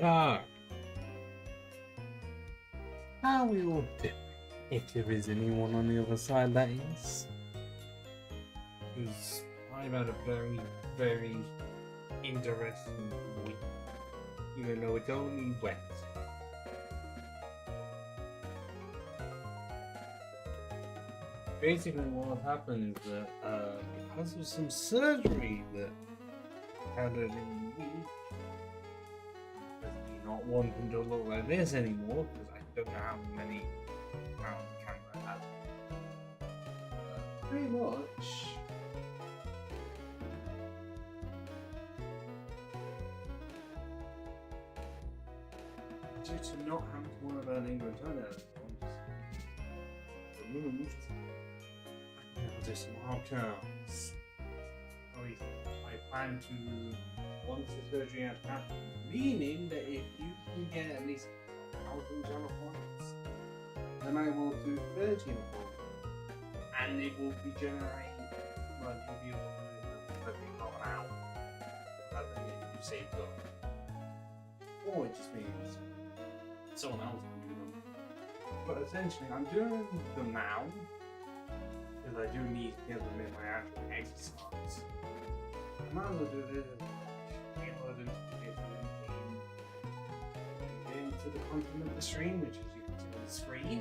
So, how we all doing? If there is anyone on the other side, that is. Because I've had a very, very interesting week. Even though it's only Wednesday. Basically, what happened is that because of some surgery that I had in the week, not wanting to look like this anymore because I don't know how many pounds the camera has. Pretty much. Due to not having to worry about an English turnout, removed. I can do some markers. I plan to, once the surgery has happened, meaning that if you can get at least 1,000 points, then I will do 13 points. And it will be generated, well, you'll be able to do it every half an hour, rather than if you saved up. Or it just means someone else can do them. But essentially, I'm doing them now, because I do need to get them in my actual exercise. I might as well do this in order to get into the content of the stream, which as you can see on the screen,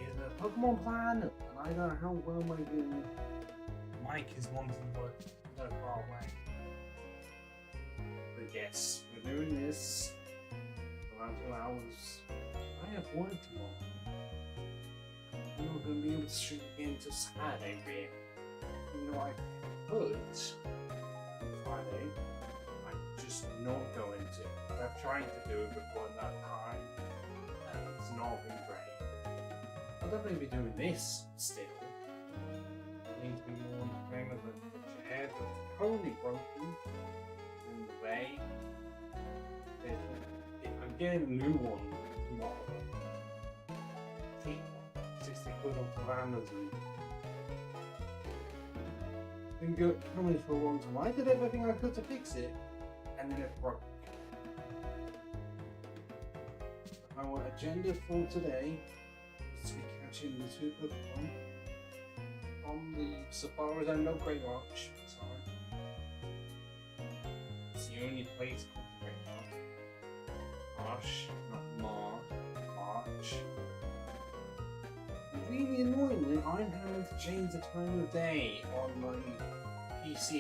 is a Pokemon Planet. And I don't know how well my mic is wanting to work so far away. But yes, we're doing this for around 2 hours. I have work tomorrow. I'm not going to be able to stream again until Saturday, really. You know, I could. Friday, I'm just not going to. I've tried to do it before that time, and it's not been great. I'll definitely be doing this still. I need to be more in the frame of the chair that's currently broken in the way. I'm getting a new one tomorrow. Cheap one, 60 quid off of Amazon. Been coming for a long time. I did everything I could to fix it, and then it broke. Our agenda for today is to be catching the 2 Pokemon from the Safari Zone, no Great March. Sorry, it's the only place called the Great March. March, not March. Really annoyingly, I'm having to change the time of day on my PC,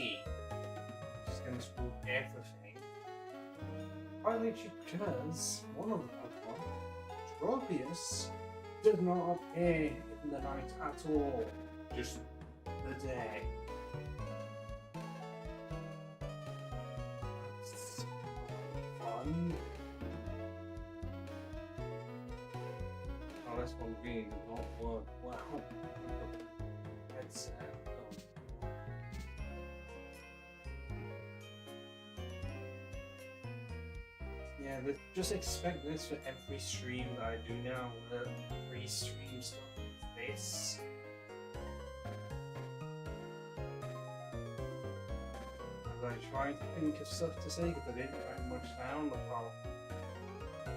which is going to screw everything. Partly because one of the Pokemon, Tropius, does not appear in the night at all, just the day. That's so fun. Oh, this one really does not work. Wow. Headset. Oh. Yeah, but just expect this for every stream that I do now. Free stream stuff like this. As I try to think of stuff to say, because I didn't write much down about. I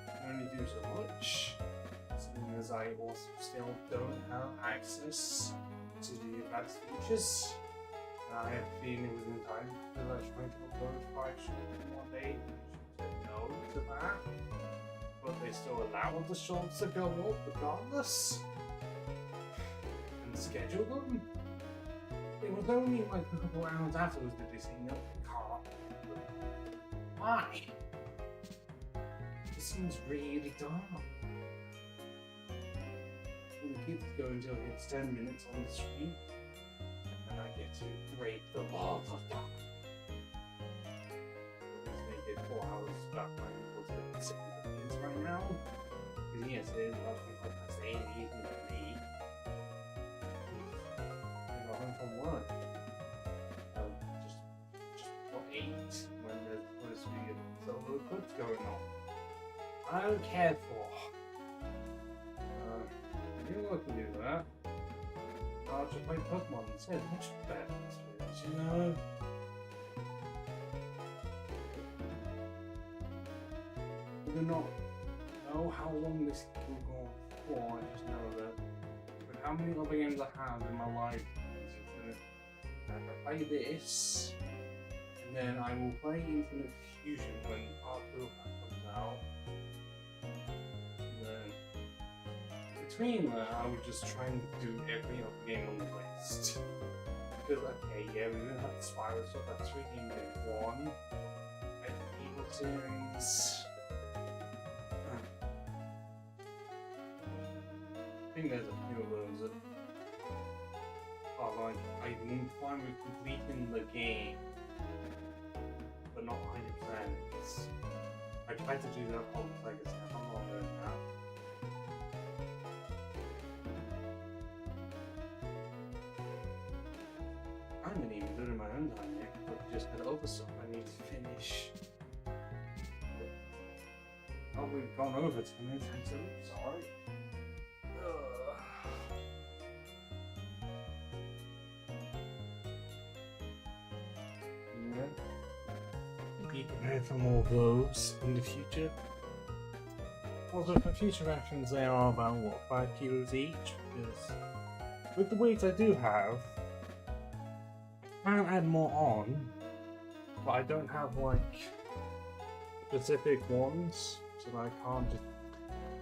can only do so much. As I also still don't have access to the advanced features. And I have a feeling within time that I'm trying to upload 5 shorts in one day. They should say no to that. But they still allow the shorts to go up regardless. And schedule them. It was only like a couple hours afterwards that they say no, we can't. Why? This seems really dumb. And the kids go until it hits 10 minutes on the stream, and I get to break the laws of that. At least make it 4 hours back when equal to 6 minutes right now. Because yes, it is about 8 in the evening for me. I got home from work. Just for 8 when there's supposed to be a solo clips going on. I don't care for. You can do that. I'll just play Pokemon instead. Much better experience, you know? do not know how long this will go for. I just know that with how many other games I have in my life, I play this, and then I will play Infinite Fusion when Part 2 comes out. And then between that, I would just try and do every other game on the list. Because, okay, yeah, we didn't have the Spyro stuff, that's 3 games in 1. And the Evil series. I think there's a few of those that are like, I'm fine with completing the game, but not 100%. I tried to do that on Legacy, I'm not doing that. I haven't even done it in my own time yet, but I just had other stuff I need to finish. Oh, we've gone over 10 minutes, I'm so sorry. Be prepared for more of those in the future. Also, for future rations, they are about what, 5 kilos each? Because with the weight I do have, I can add more on, but I don't have like specific ones, so I can't just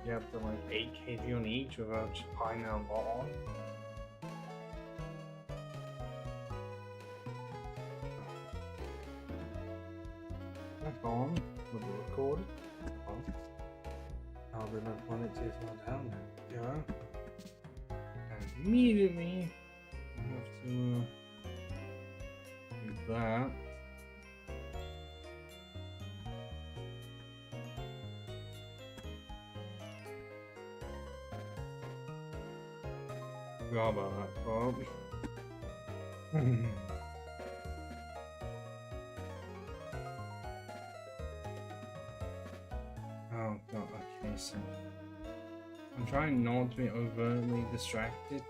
get up to like 8 kg on each without just piling a lot on. On with the record. I'll be like 1 or 2 far down there. Yeah. And immediately I have to do that. Forgot about that part. Oh god, okay, so I'm trying not to be overtly distracted.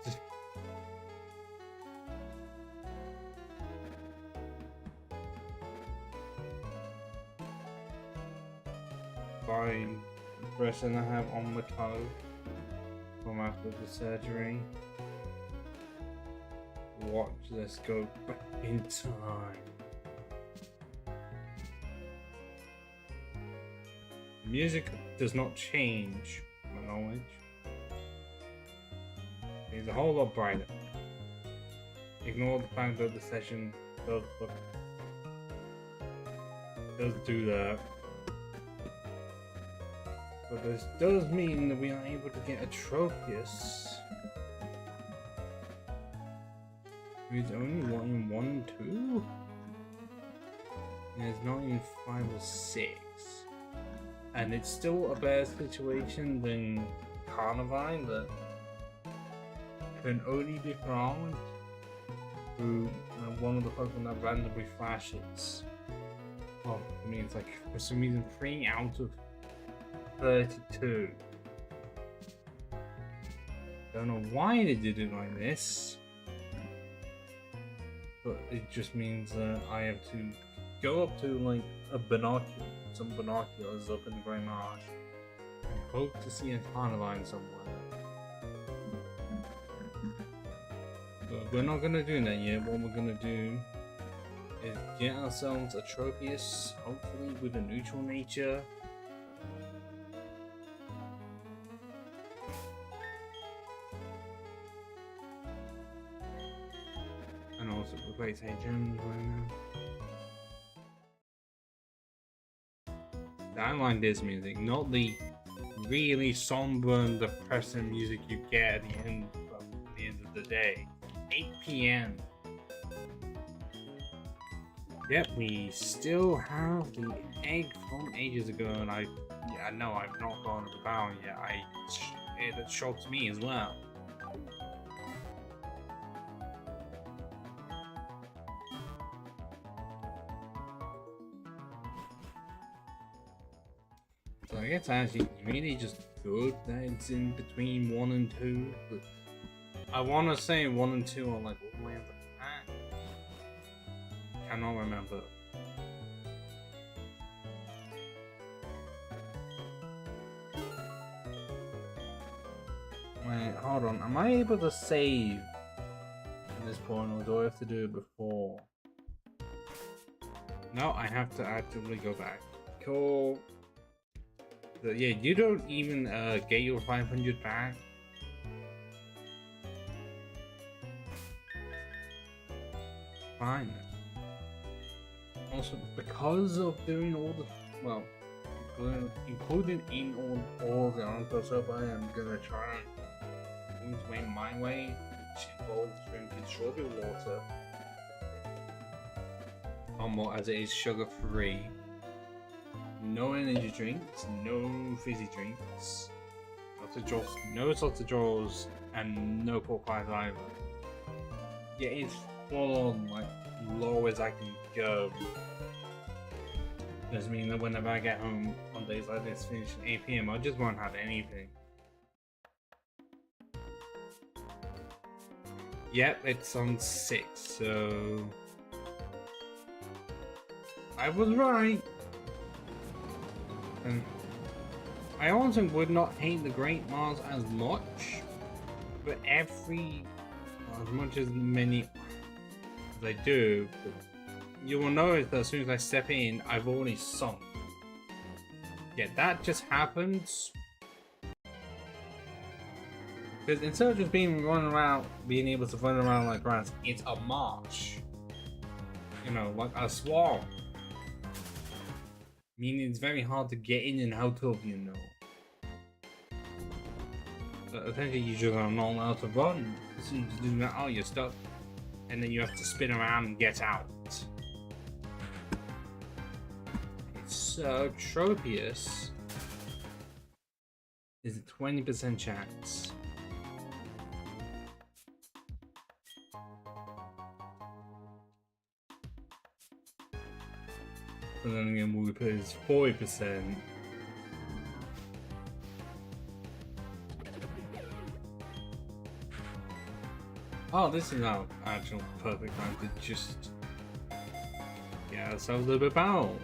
By the person I have on the toe from after the surgery. Watch this go back in time. Music does not change, to my knowledge. It's a whole lot brighter. Ignore the fact that the session does do that. But this does mean that we are able to get Atropius. He's only in 1 and 2? And it's not in 5 or 6. And it's still a better situation than Carnivine that can only be found through one of the Pokemon that randomly flashes. Well, I mean, it's like for some reason 3 out of 32. Don't know why they did it like this, but it just means that I have to go up to like some binoculars up in the Grey Marsh and hope to see a Carnivine somewhere. But we're not gonna do that yet. What we're gonna do is get ourselves a Tropius, hopefully with a neutral nature. And also replace gems right now. I like this music, not the really somber and depressing music you get at the end of the day. 8 p.m. Yep, we still have the egg from ages ago, and I know I've not gone to the barrel yet. It shocked me as well. So I guess actually it's really just good that it's in between 1 and 2, but I want to say 1 and 2 are like all the way at the back. Cannot remember. Wait, hold on. Am I able to save at this point, or do I have to do it before? No, I have to actively go back. Cool. Yeah, you don't even get your 500 back. Fine. Also, because of doing all the, well, including in all the Onto stuff, I am gonna try things my way, which involves drinking strawberry water. More as it is sugar-free. No energy drinks, no fizzy drinks, no sausage rolls, and no pork pies either. Yeah, it's full on, like, low as I can go. Does mean that whenever I get home on days like this, finishing 8 PM, I just won't have anything. Yep, it's on 6, so I was right. And I also would not hate the Great Mars as much, but as much as many as I do, you will notice that as soon as I step in, I've already sunk. Yeah, that just happens. Because instead of just being able to run around like grass, it's a marsh. You know, like a swamp. Meaning it's very hard to get in and out of, you know. But essentially you just are not allowed to run. As soon as you do that, oh, you're stuck. And then you have to spin around and get out. So, Tropius is a 20% chance. And then again, we'll put his 40%. Oh, this is our actual perfect time to just get ourselves a little bit out.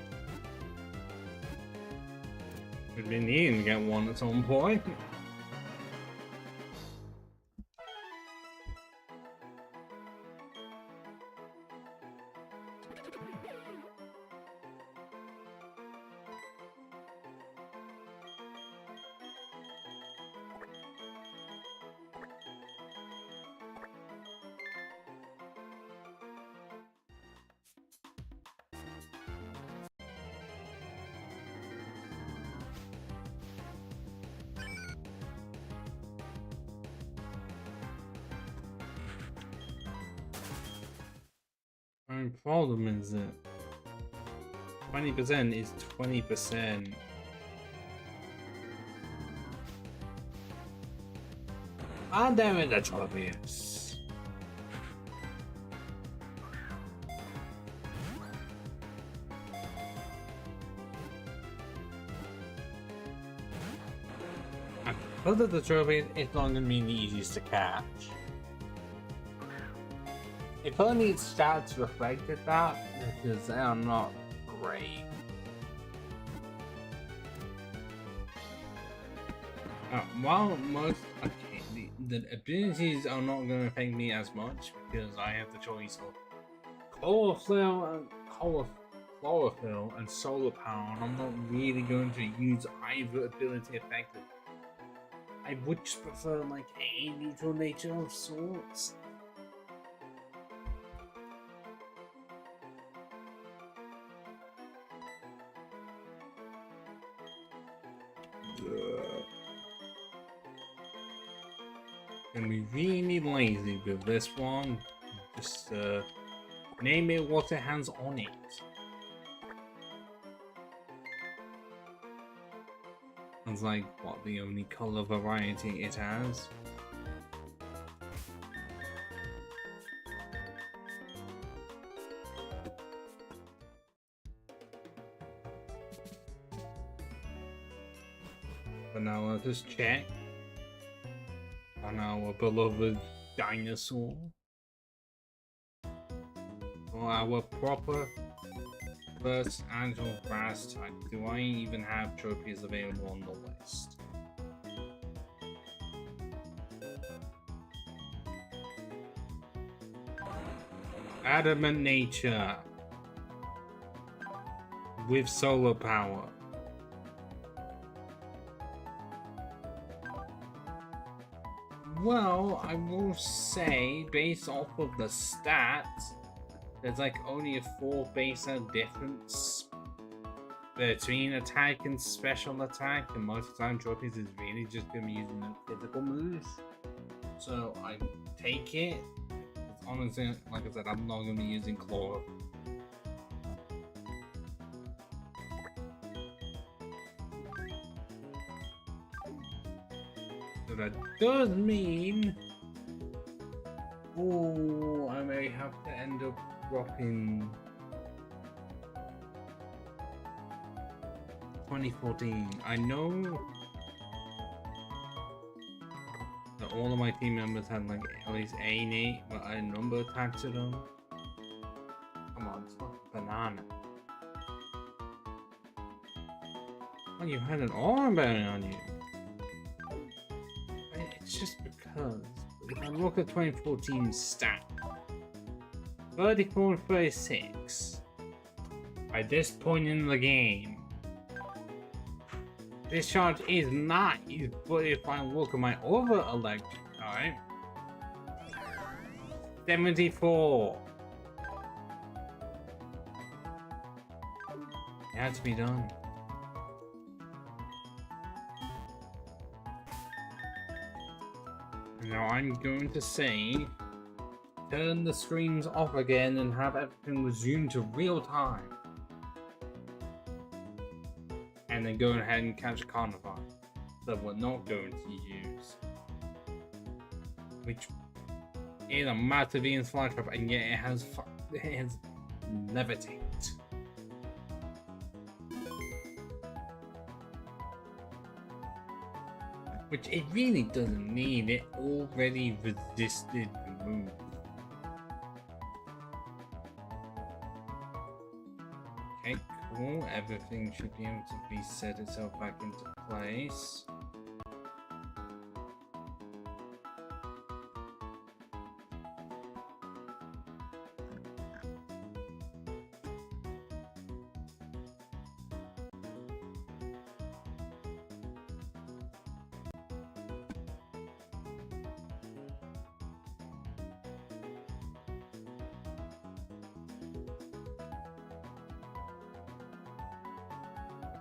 We've been needing to get one at some point. My problem is that 20% is 20%. And damn it, that's obvious. Because of the trophy, it's not going to be the easiest to catch. If only its stats reflected that, because they are not great. While most the abilities are not going to affect me as much because I have the choice of chlorophyll and solar power, and I'm not really going to use either ability effectively. I would just prefer like a neutral nature of sorts. Gonna be really lazy with this one. Just name it what it has on it. It's like what the only color variety it has. But now let us check on our beloved dinosaur. For our proper first agile grass type, do I even have trophies available on the list? Adamant nature with solar power. Well, I will say, based off of the stats, there's like only a 4 base difference between attack and special attack, and most of the time Trophies is really just gonna be using the physical moves. So I take it. Honestly, like I said, I'm not gonna be using Claw. So that does mean, oh, I may have to end up dropping 2014. I know that all of my team members had like at least a number attached to them. Come on, it's not a banana. Oh, you had an armband on you. It's just because if I look at 2014 stat, 34 and 36. By this point in the game, this charge is nice, but if I look at my other electric type, 74. It had to be done. Now I'm going to say, turn the streams off again and have everything resume to real time. And then go ahead and catch a Carnivore that we're not going to use. Which is a massive Venus flytrap, and yet it has levitate. Which it really doesn't need, it already resisted the move. Okay, cool. Everything should be able to be set itself back into place.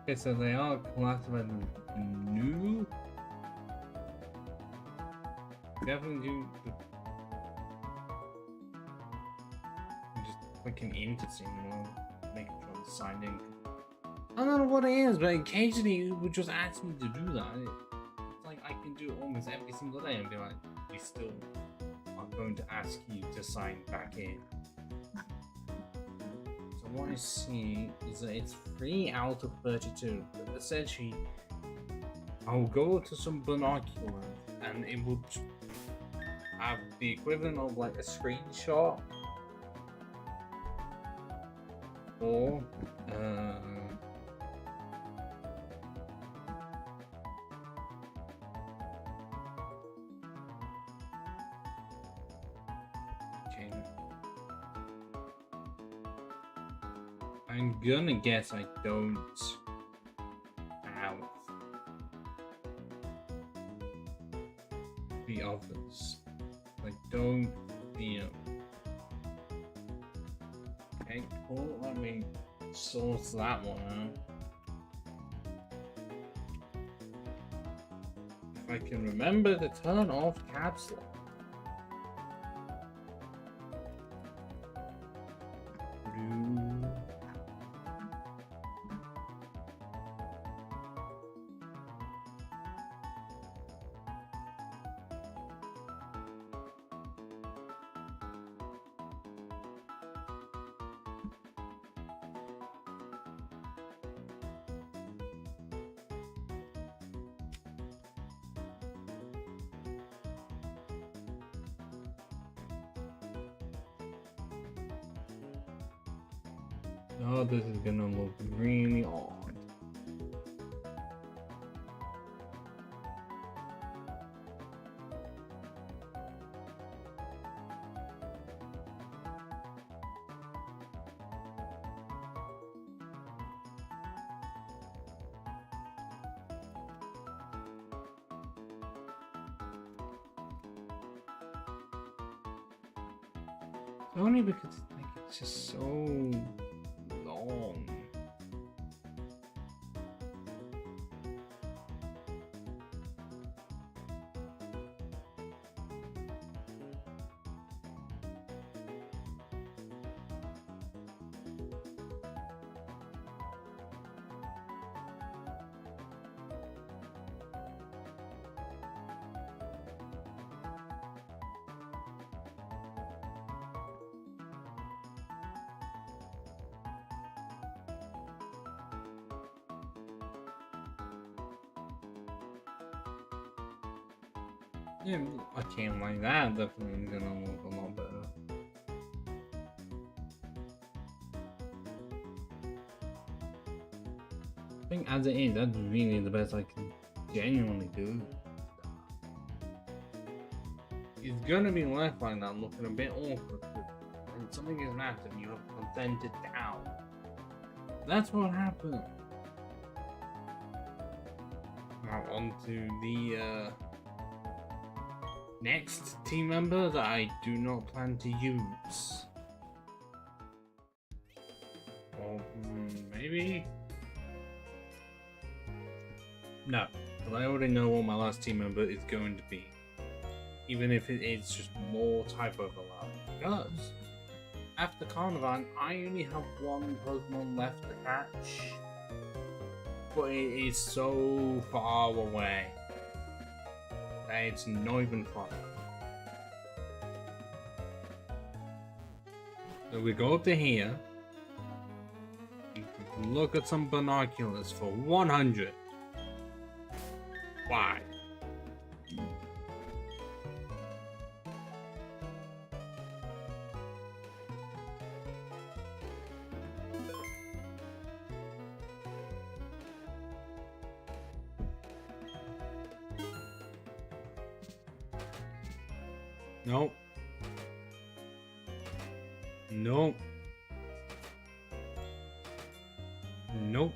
Okay, so they are classified as new. Definitely do. I'm just clicking into see more, making sure I'm signed in. I don't know what it is, but occasionally it would just ask me to do that. It's like I can do it almost every single day and be like, we still are going to ask you to sign back in. What I see is that it's 3 out of 32, but essentially I'll go to some binoculars and it would have the equivalent of like a screenshot or I'm gonna guess I don't have the others. I don't, Okay, cool. Let me source that one out. If I can remember to turn off caps lock. Oh, this is gonna look really odd. Only because like it's just so long. Yeah, a game like that definitely gonna look a lot better. I think as it is, that's really the best I can genuinely do. It's gonna be left like that, looking a bit awkward. When something is massive, you have to present it down. That's what happened. Now on to the next team member that I do not plan to use. Or maybe? No, because I already know what my last team member is going to be. Even if it is just more type overlap. Because after Carnivine, I only have one Pokemon left to catch. But it is so far away that it's not even fun. So we go up to here. Look at some binoculars for 100. Why? Nope. Nope. Nope.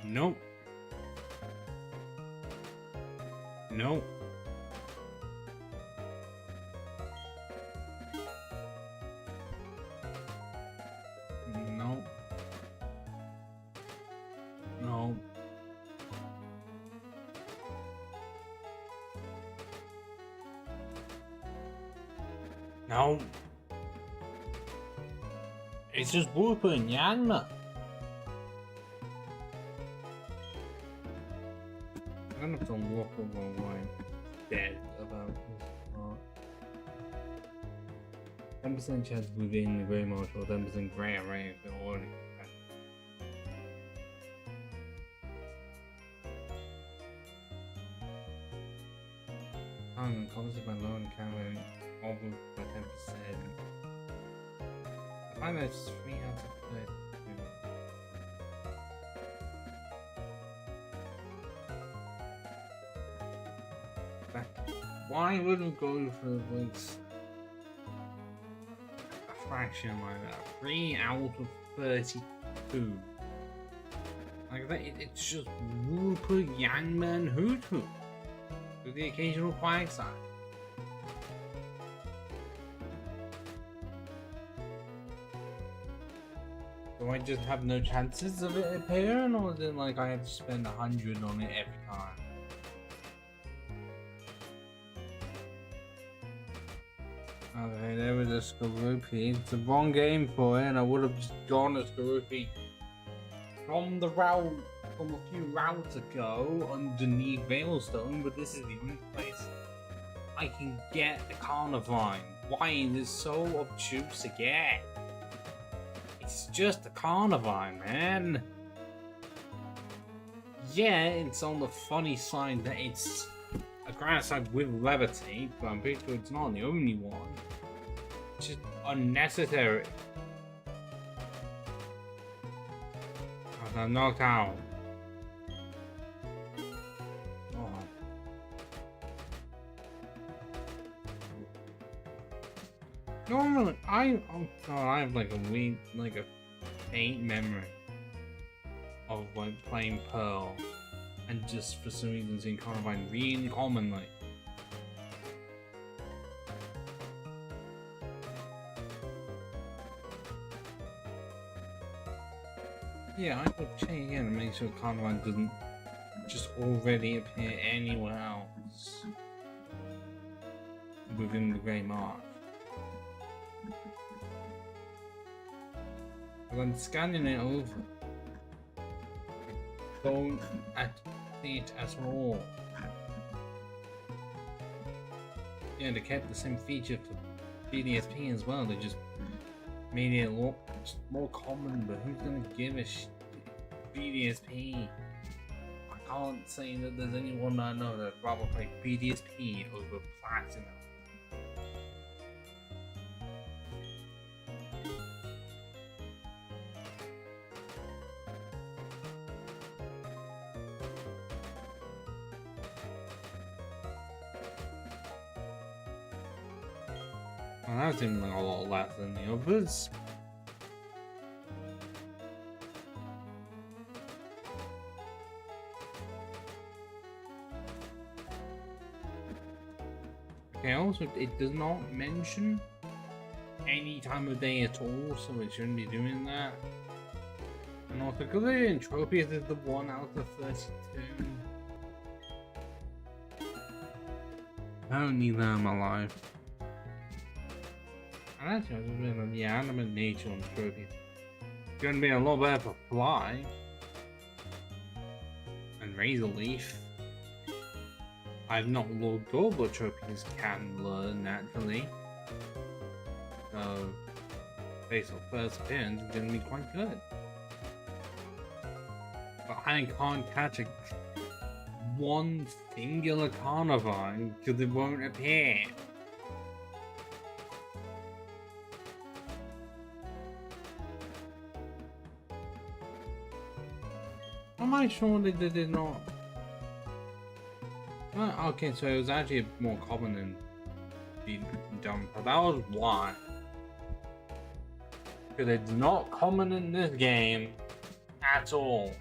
Nope. Nope. Nope. Nope. No. It's just Wooper and Yanma. I'm gonna have to look up on why dead about this part. 10% chance within the Grey Marshal, 10% Grey Array if they're already Commented by low and camera almost by 10%. I find that's 3 out of 30. Why wouldn't go for like a fraction like that? 3 out of 32. Like that, it's just Wooper, Yanma, Hoothoot. With the occasional Quagsire. Do I just have no chances of it appearing, or is it like I have to spend 100 on it every time? Okay, there was a Skorupi. It's the wrong game for it, and I would have just gone a Skorupi from the route from a few routes ago underneath Veilstone, but this is the only place I can get a Carnivine. Why is it so obtuse to get? It's just a Carnivine, man. Yeah, it's on the funny side that it's a grass type with Levitate, but I'm pretty sure it's not the only one. It's just unnecessary. I'm knocked out. Normally, I have like a weak, like a faint memory of like playing Pearl, and just for some reason seeing Carnivine really commonly. Yeah, I would check again to make sure Carnivine doesn't just already appear anywhere else within the Grey Marsh. But then scanning it over, don't see it at all. Yeah, they kept the same feature for BDSP as well. They just made it look more common, but who's gonna give a BDSP? I can't say that there's anyone I know that'd rather play BDSP over Platinum. Well, that seems like a lot less than the others. Okay, also, it does not mention any time of day at all, so it shouldn't be doing that. And also, Galarian Tropius is the 1 out of 32. I don't need them alive. And actually, I was just realizing the animate nature on Tropius is going to be a lot better for Fly and Razor Leaf. I've not looked up what Tropius can learn naturally, so based on first appearance, it's going to be quite good. But I can't catch one singular Carnivine because it won't appear. Am I sure that they did not? Okay, so it was actually more common than being done, but that was why. Because it's not common in this game at all.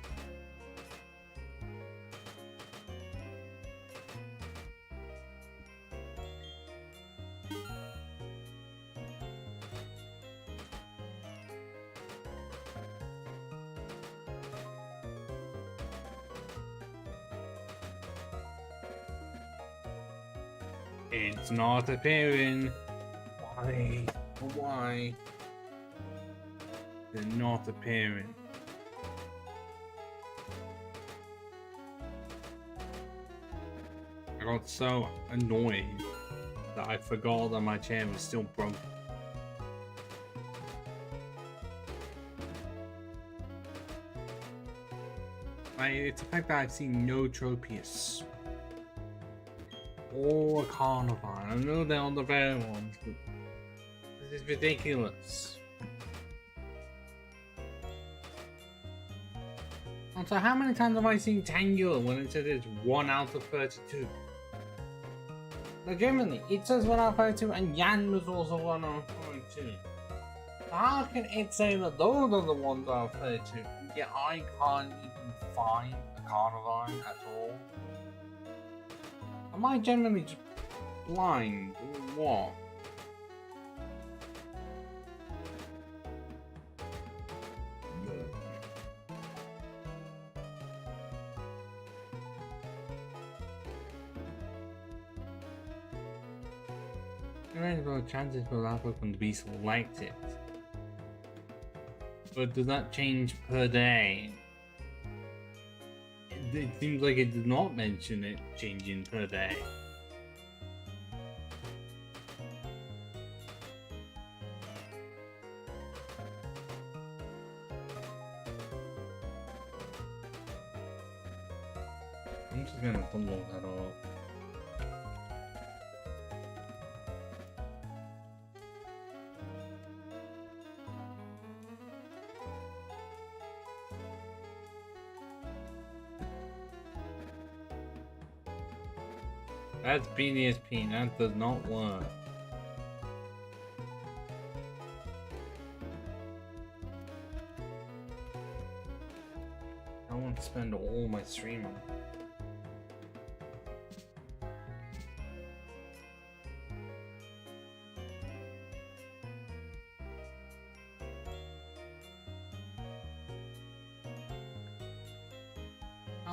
It's not appearing. Why? Why? They're not appearing. I got so annoyed that I forgot that my chair was still broken. It's the fact that I've seen no Tropius or Carnivine. I know they're on the rare ones, but this is ridiculous. Also, how many times have I seen Tangela when it says it's 1 out of 32? Legitimately, it says 1 out of 32 and Yan was also 1 out of 32. How can it say that those are the ones out of 32? Yet I can't even find a Carnivine at all. Am I generally just blind or what? There are chances for that Pokemon to be selected. But does that change per day? It seems like it did not mention it changing per day. I'm just gonna download that up. That's BDSP, that does not work. I want to spend all my stream on it.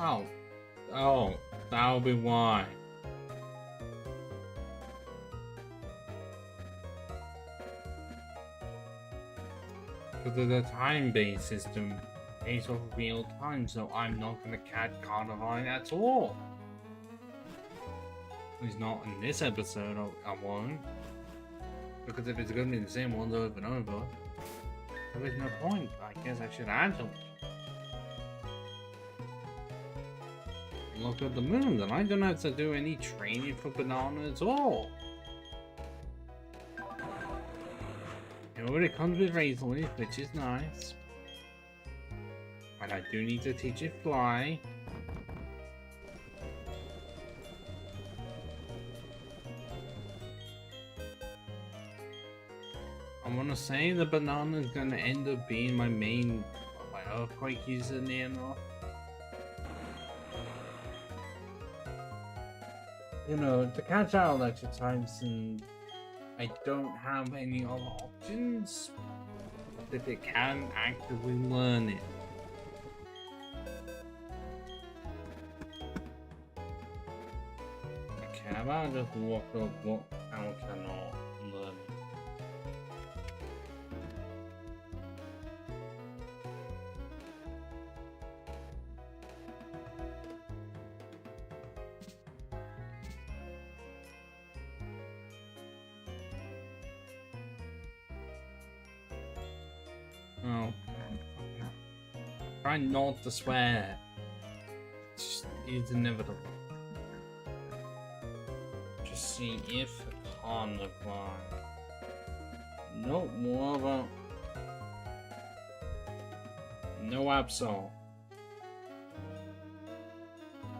Oh. Oh, that'll be why. Because of the time-based system based off of real time, so I'm not gonna catch Carnivine at all. At least not in this episode, I won't. Because if it's gonna be the same ones over and over, there's no point. I guess I should add them. Look at the moon, and I don't have to do any training for Banana at all. It already comes with Razor Leaf, which is nice. And I do need to teach it Fly. I want to say the Banana is going to end up being my main Earthquake user near enough. You know, to catch out Electric types, and I don't have any other options. But if it can actively learn it. Okay, how about I just look up what how cannot learn it? Oh, try not to swear. It's inevitable. Just see if it can apply. Nope, more about no Absol.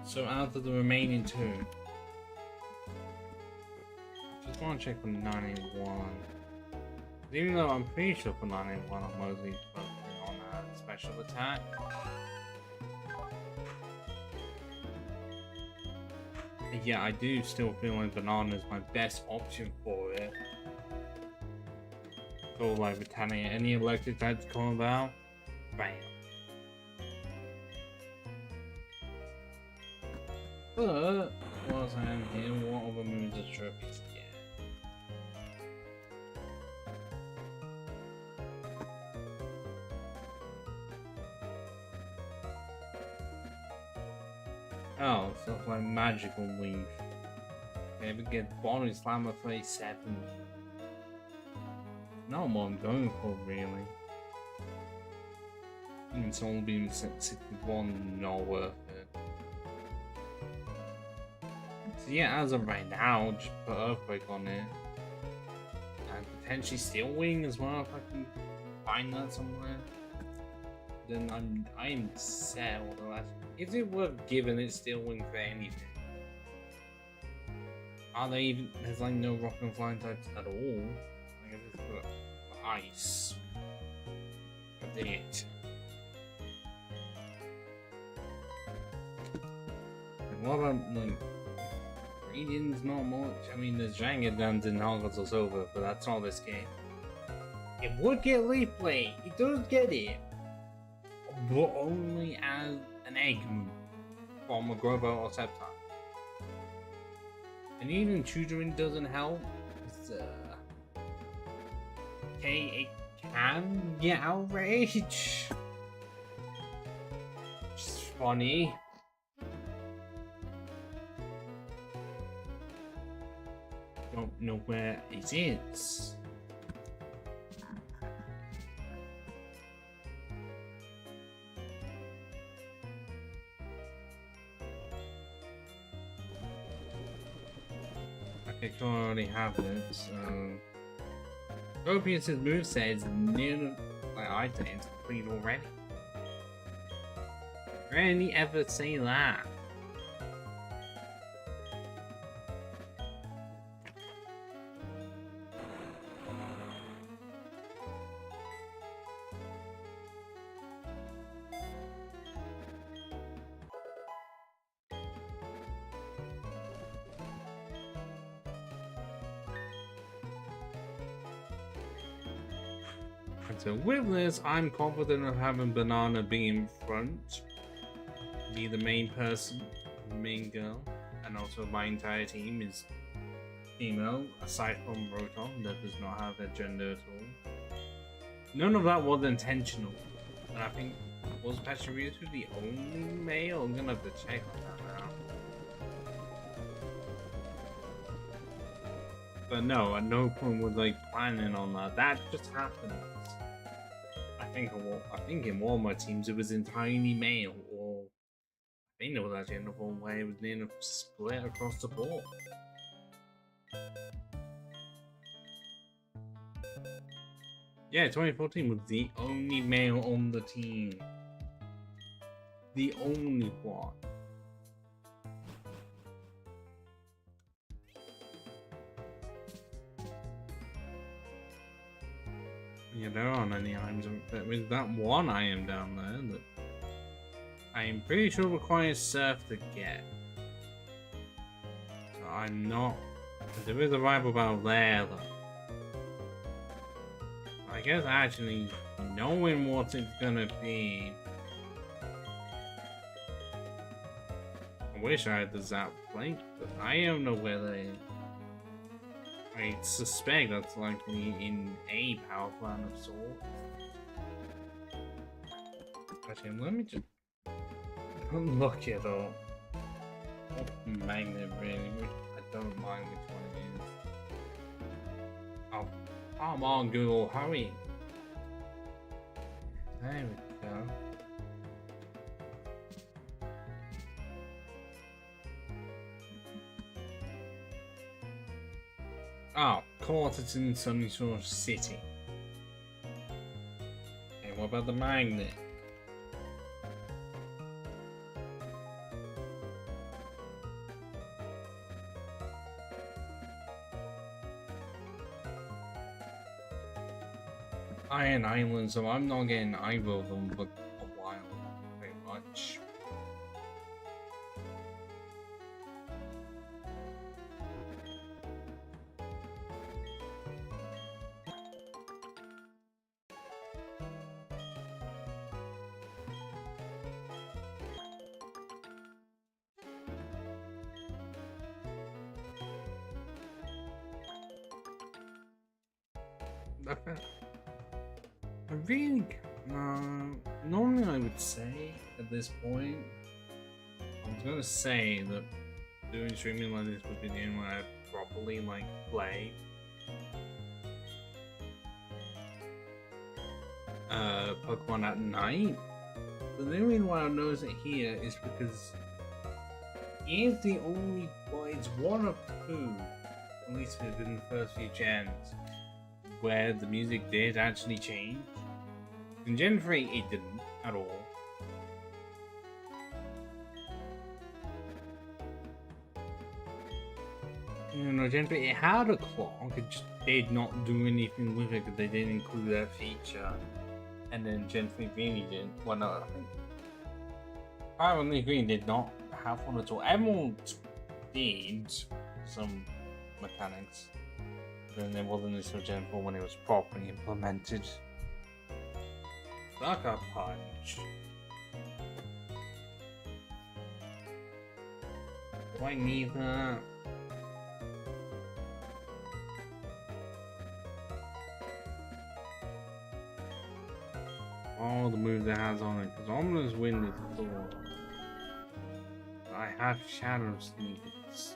So out of the remaining two, just want to check for 91. Even though I'm pretty sure for 91 I'm mostly focusing on special attack. Yeah, I do still feel like Banana is my best option for it. So like retaliate any electric types come about, bam. But whilst I am here, what other moves are trophies? Oh, so it's like magical leaf. Maybe get body slammer 37. Not what I'm going for, really. And Soul Beam 61, not worth it. So yeah, as of right now, just put Earthquake on it. And potentially Steel Wing as well, if I can find that somewhere. Then I'm set all the last. Is it worth giving it Steel Wing for anything? Are they even? There's like no rock and flying types at all. I guess it's for ice. But it. And what about like Radiant's not much? I mean, there's Jangadans and Hogwarts or Silver, but that's not this game. It would get Leaf Blade. It does get it. But only as an egg from a Grobo or Sceptile. And even tutoring doesn't help. Okay, it can get outrage. It's funny. Don't know where it is. I already have it, so... Gropius's moveset is near, like I think it's complete already. Rarely ever say that. So with this, I'm confident of having Banana be in front. be the main person, the main girl, and also my entire team is female, aside from Rotom, that does not have a gender at all. None of that was intentional, and I think, was Pachirisu the only male? I'm gonna have to check on that now. But no, at no point was like planning on that. That just happened. I think in one of my teams it was entirely male, or I think there was actually another one where it was nearly split across the board. Yeah, 2014 was the only male on the team. The only one. Yeah, there aren't any items, but with that one item down there that I am pretty sure requires Surf to get. So I'm not. There is a rival battle there though. I guess actually knowing what it's gonna be. I wish I had the Zap Plate, but I don't know where they. I suspect that's likely in a power plant of sorts. Actually, let me just look it up. What magnet really? I don't mind which one it is. Oh, come on, Google, hurry! There we go. Oh, caught it in Sunyshore City. Okay, what about the magnet? Iron Island, so I'm not getting either of them for a while, very much. I really, normally I would say at this point, I was gonna say that doing streaming like this would be the only way I properly like play. Pokemon at night. But the only reason why I notice it here is because he is the only, well, it's one of two, at least within the first few gens, where the music did actually change. In Gen 3, it didn't at all. You know, Gen 3, it had a clock, it just did not do anything with it because they didn't include that feature. And then Gen 3 really didn't. Well, no, I think Fire and Leaf Green did not have one at all. Emerald did some mechanics. Then there wasn't until Gen 4 when it was properly implemented. Sucker Punch. Do I need that? All the moves it has on it, because Ominous Wind is Thor. I have Shadow Sneakers.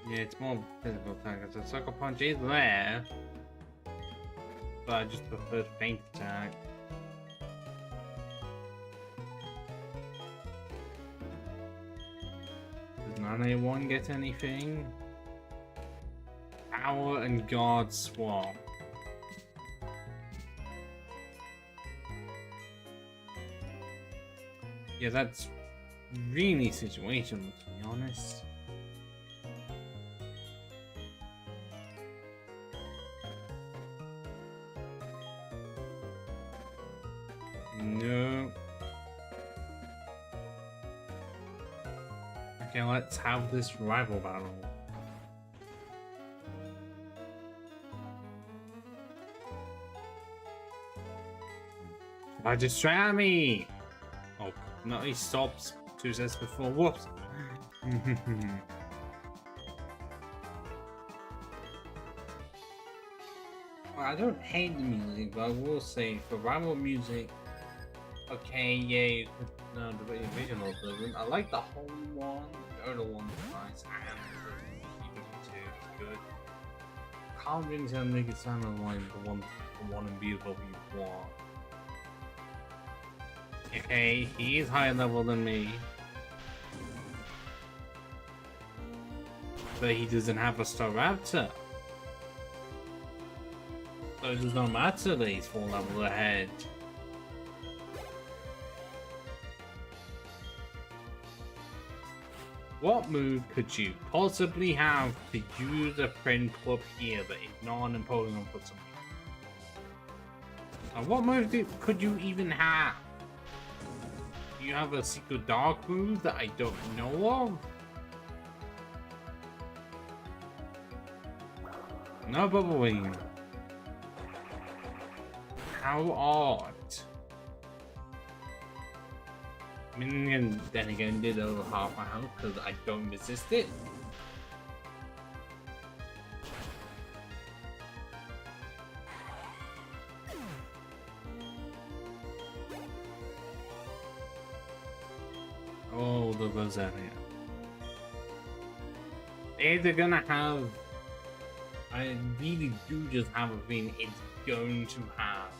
Yeah, it's more physical attack. So Sucker Punch is there, but I just prefer Faint Attack. Does none anyone get anything? Power and Guard Swap. Yeah, that's really situational, to be honest. No. Okay, let's have this rival battle. Why distract me? Oh, No, he stops 2 sets before. Whoops. Well, I don't hate the music, but I will say for rival music, okay, yeah, you could know the original version. I like the whole one. The other one's nice, and the two is good. Can't really sound make it sound like the one in BW1. Okay, he is higher level than me. But he doesn't have a Staraptor. So it does not matter that he's 4 levels ahead. What move could you possibly have to use a friend club here that is non-imposing for something? And what move could you even have? Do you have a secret dark move that I don't know of? No Bubble Wing. How odd. I mean, then again, did over half my health because I don't resist it. Oh, the Rosaria. They're gonna have. I really do just have a feeling it's going to have.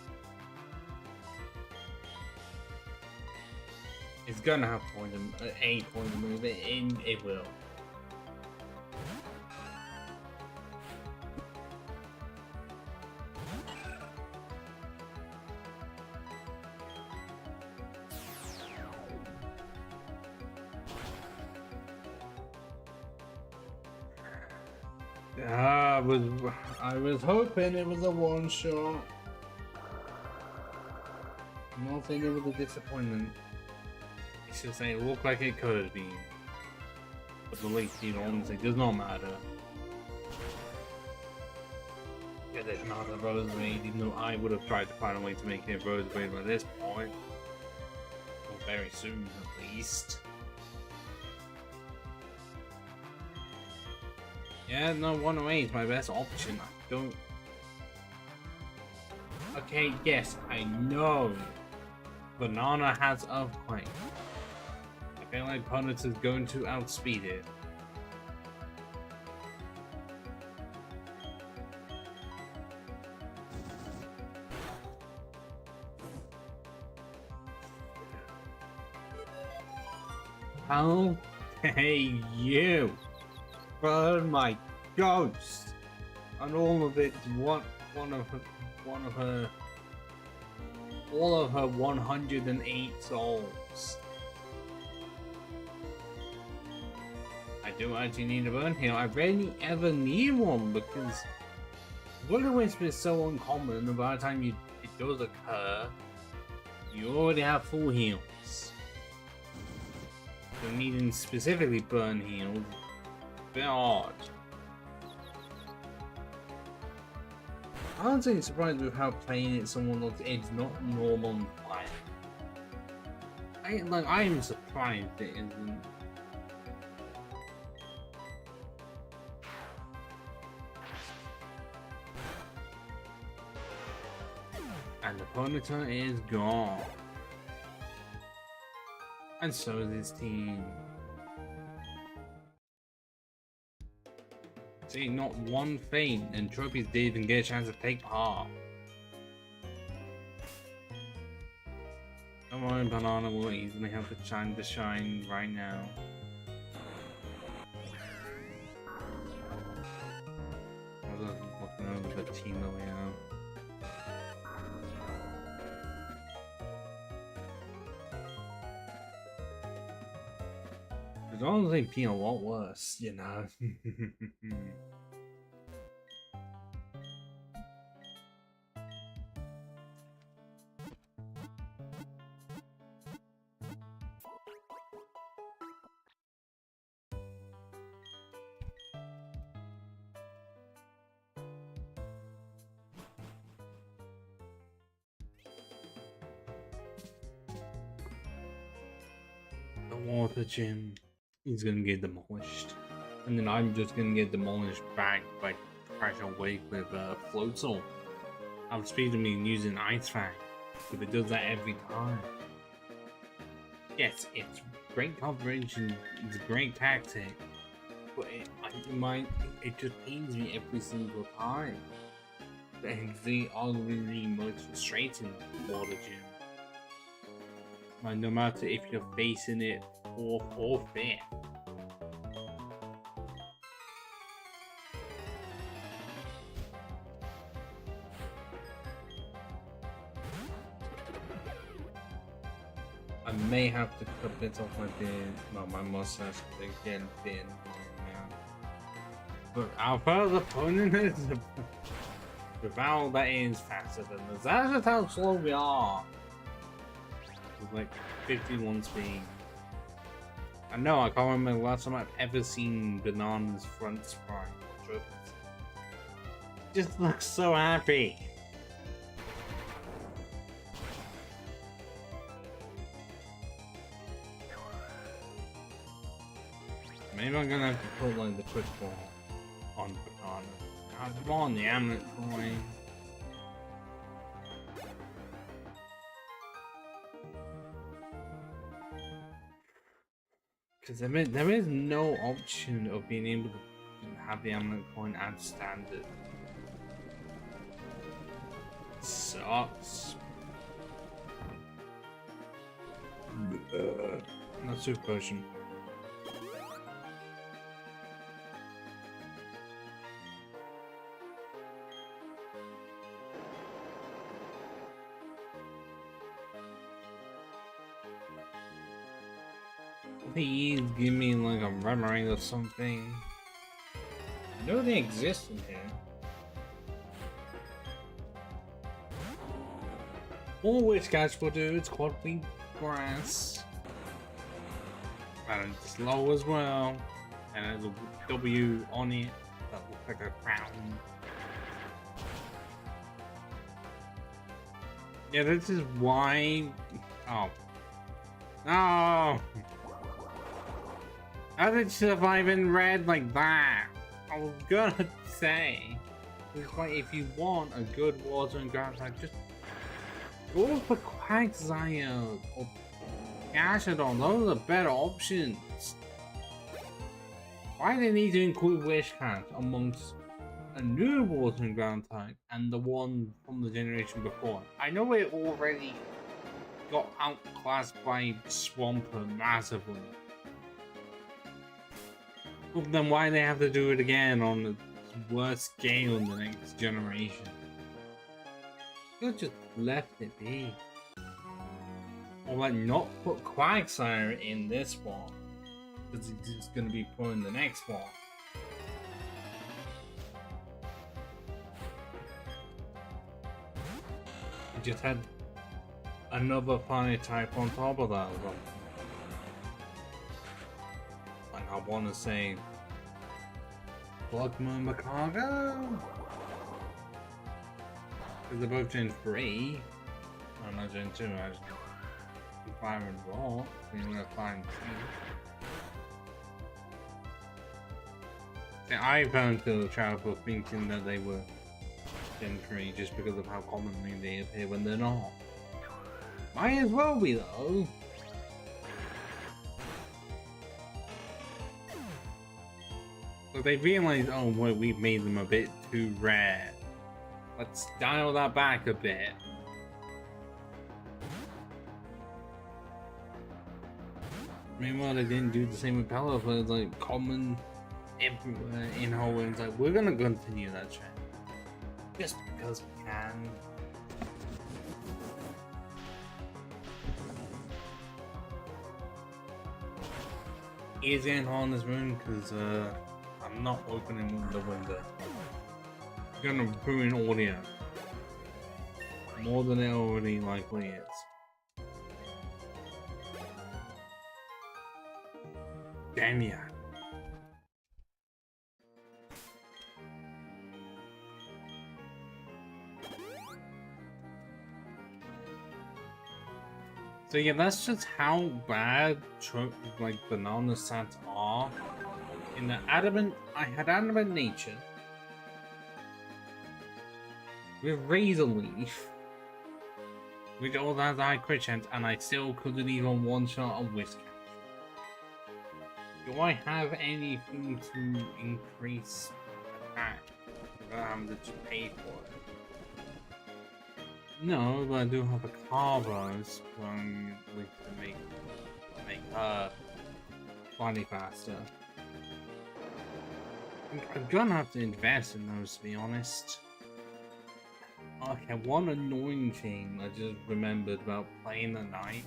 It's gonna have a point of movement, and it will. I was hoping it was a one shot. I'm not saying it was a disappointment. It's just saying it looked like it could have been. But the late team honestly does not matter. It is not a Rose Raid, even though I would have tried to find a way to make it Rose Raid by this point. Or very soon at least. Yeah, no, 108 is my best option. I don't. Okay, yes, I know. Banana has Earthquake. I feel like Punnet is going to outspeed it. How dare you burn my ghost and all of it all of her 108 souls. I do actually need a burn heal. I rarely ever need one because Will-O-Wisp is so uncommon, and by the time it does occur, you already have full heals. So needing specifically burn heals, a bit odd. I'm honestly surprised with how playing it someone looks. It's not normal playing. I am surprised it isn't. And the Ponyta is gone. And so is his team. See, not one feint, and Trophies didn't even get a chance to take part. Don't worry, Banana will easily have the chance to shine right now. I was looking over the team that we have. It's honestly been a lot worse, you know. water gym is gonna get demolished. And then I'm just gonna get demolished back by Crash Wake with Floatzel. I'm speeding me using Ice Fang, but it does that every time. Yes, it's great coverage and it's a great tactic, but it just pains me every single time. And they are really most frustrating water gym. Like, no matter if you're facing it or fifth. I may have to cut bits off my beard, well, my mustache, because they're getting thin now. But our further opponent is the Val that is faster than us. That's just how slow we are. With like 51 speed. I know, I can't remember the last time I've ever seen Banana's front sprite. Just looks so happy. Maybe I'm gonna have to put like the quick ball on Banana. Come on, the Amulet Coin. Because there is no option of being able to have the Amulet Coin as standard. It sucks. Not Super Potion. Please give me like a Remoraid or something. I know they exist in here. All which catch will do, it's called Wheat Grass. And it's low as well. And there's a W on it that looks like a crown. Yeah, this is why. Oh. No! How did it survive in red like that? I was gonna say, it's like if you want a good water and ground type, just go for Quagsire or Gashadon. Those are better options. Why do they need to include Wishcat amongst a new water and ground type and the one from the generation before? I know it already got outclassed by Swampert massively. But then why they have to do it again on the worst scale in the next generation? Could just left it be. Or like not put Quagsire in this one, because it's gonna be put in the next one. You just had another fire type on top of that one. Like I want to say, Blugma Macargo? Because they're both Gen 3. I'm not Gen 2, I just Fire and Rock. So you're gonna find 2. See, I fell into the trap of thinking that they were Gen 3 just because of how commonly they appear when they're not. Might as well be though. So they realized, oh wait, we've made them a bit too rare. Let's dial that back a bit. Meanwhile, they didn't do the same with Pelipper, but it's like common everywhere in Hoenn. It's like, we're gonna continue that trend. Just because we can. Is in on this room because I'm not opening the window. It's gonna ruin audio more than it already likely is. Damn ya. So yeah, that's just how bad like banana sats are. In the I had adamant nature with razor leaf, which all has high crit chance, and I still couldn't even one shot a whisk. Do I have anything to increase attack without having to pay for it? No, but I do have a carbo sprung with to make her slightly faster. I'm gonna have to invest in those, to be honest. Okay, one annoying thing I just remembered about playing at night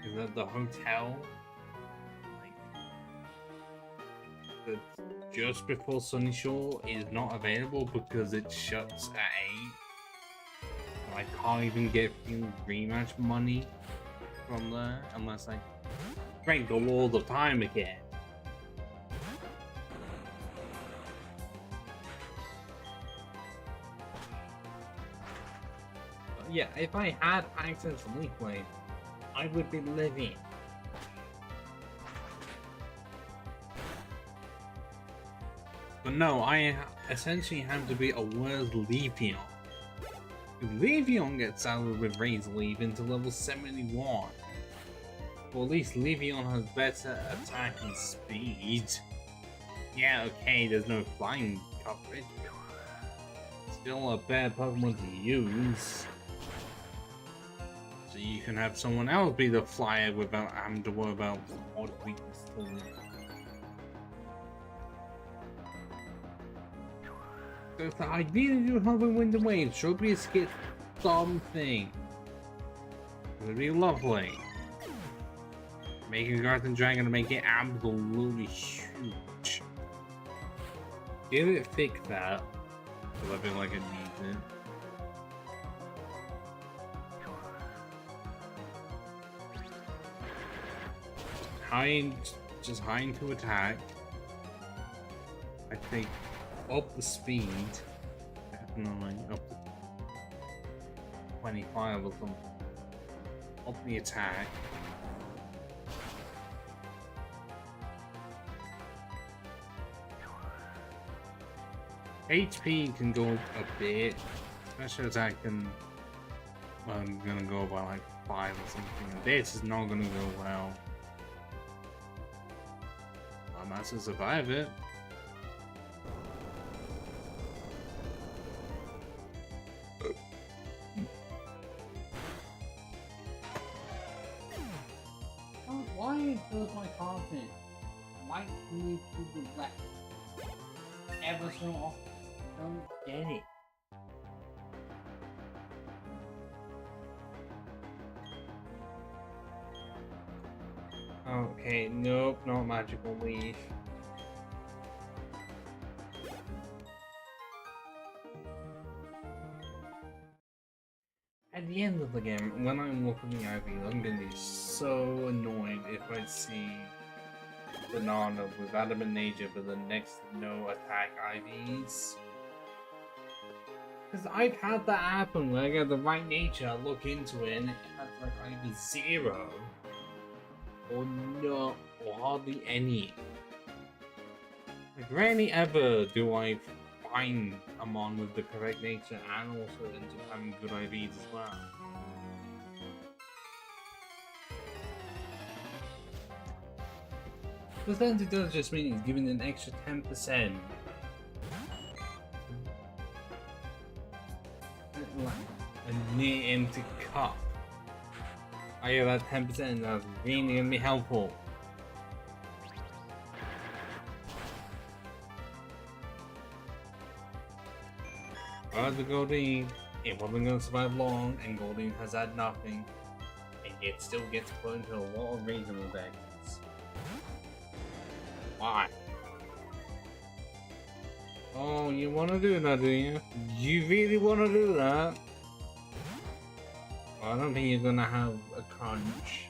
is that the hotel, like, just before Sunny Shore is not available because it shuts at 8. I can't even get rematch money from there unless I break the wall of time again. But yeah, if I had access to Leafwave, I would be living. But no, I essentially have to be a worse Leafeon. If Leafeon gets out with Razor Leaf into level 71, well, at least Leafeon has better attack and speed. Yeah, okay, there's no flying coverage. Still a bad Pokemon to use. So you can have someone else be the flyer without having to worry about odd weakness to them. So if the idea to have a wind and wave, should we skip something? It would be lovely. Making Garden Dragon to make it absolutely huge. Give it thick that, because I feel like it needs it. Just high into attack. I think up the speed, definitely up to 25 or something. Up the attack. HP can go a bit. Special attack can. Well, I'm gonna go by like 5 or something. And this is not gonna go well. I'm not to survive it. Why does my confidence like me to the left ever so often? I don't get it. Okay, nope, not magical leaf. At the end of the game, when I'm looking at the IV, I'm gonna be so annoyed if I see Banana with Adamant Nature but the next no attack IVs. Because I've had that happen where I get the right nature, I look into it, and it has like either 0 or no, or hardly any. Like, rarely ever do I find a mon with the correct nature and also end up having good IVs as well. But then it does just mean it's giving an extra 10%. A near empty cup. I get that 10%, that's really gonna be helpful. But the Goldeen, it wasn't gonna survive long, and Goldeen has had nothing, and it still gets put into a lot of reasonable decks. Why? Oh, you wanna do that, do you? You really wanna do that? Well, I don't think you're gonna have a crunch.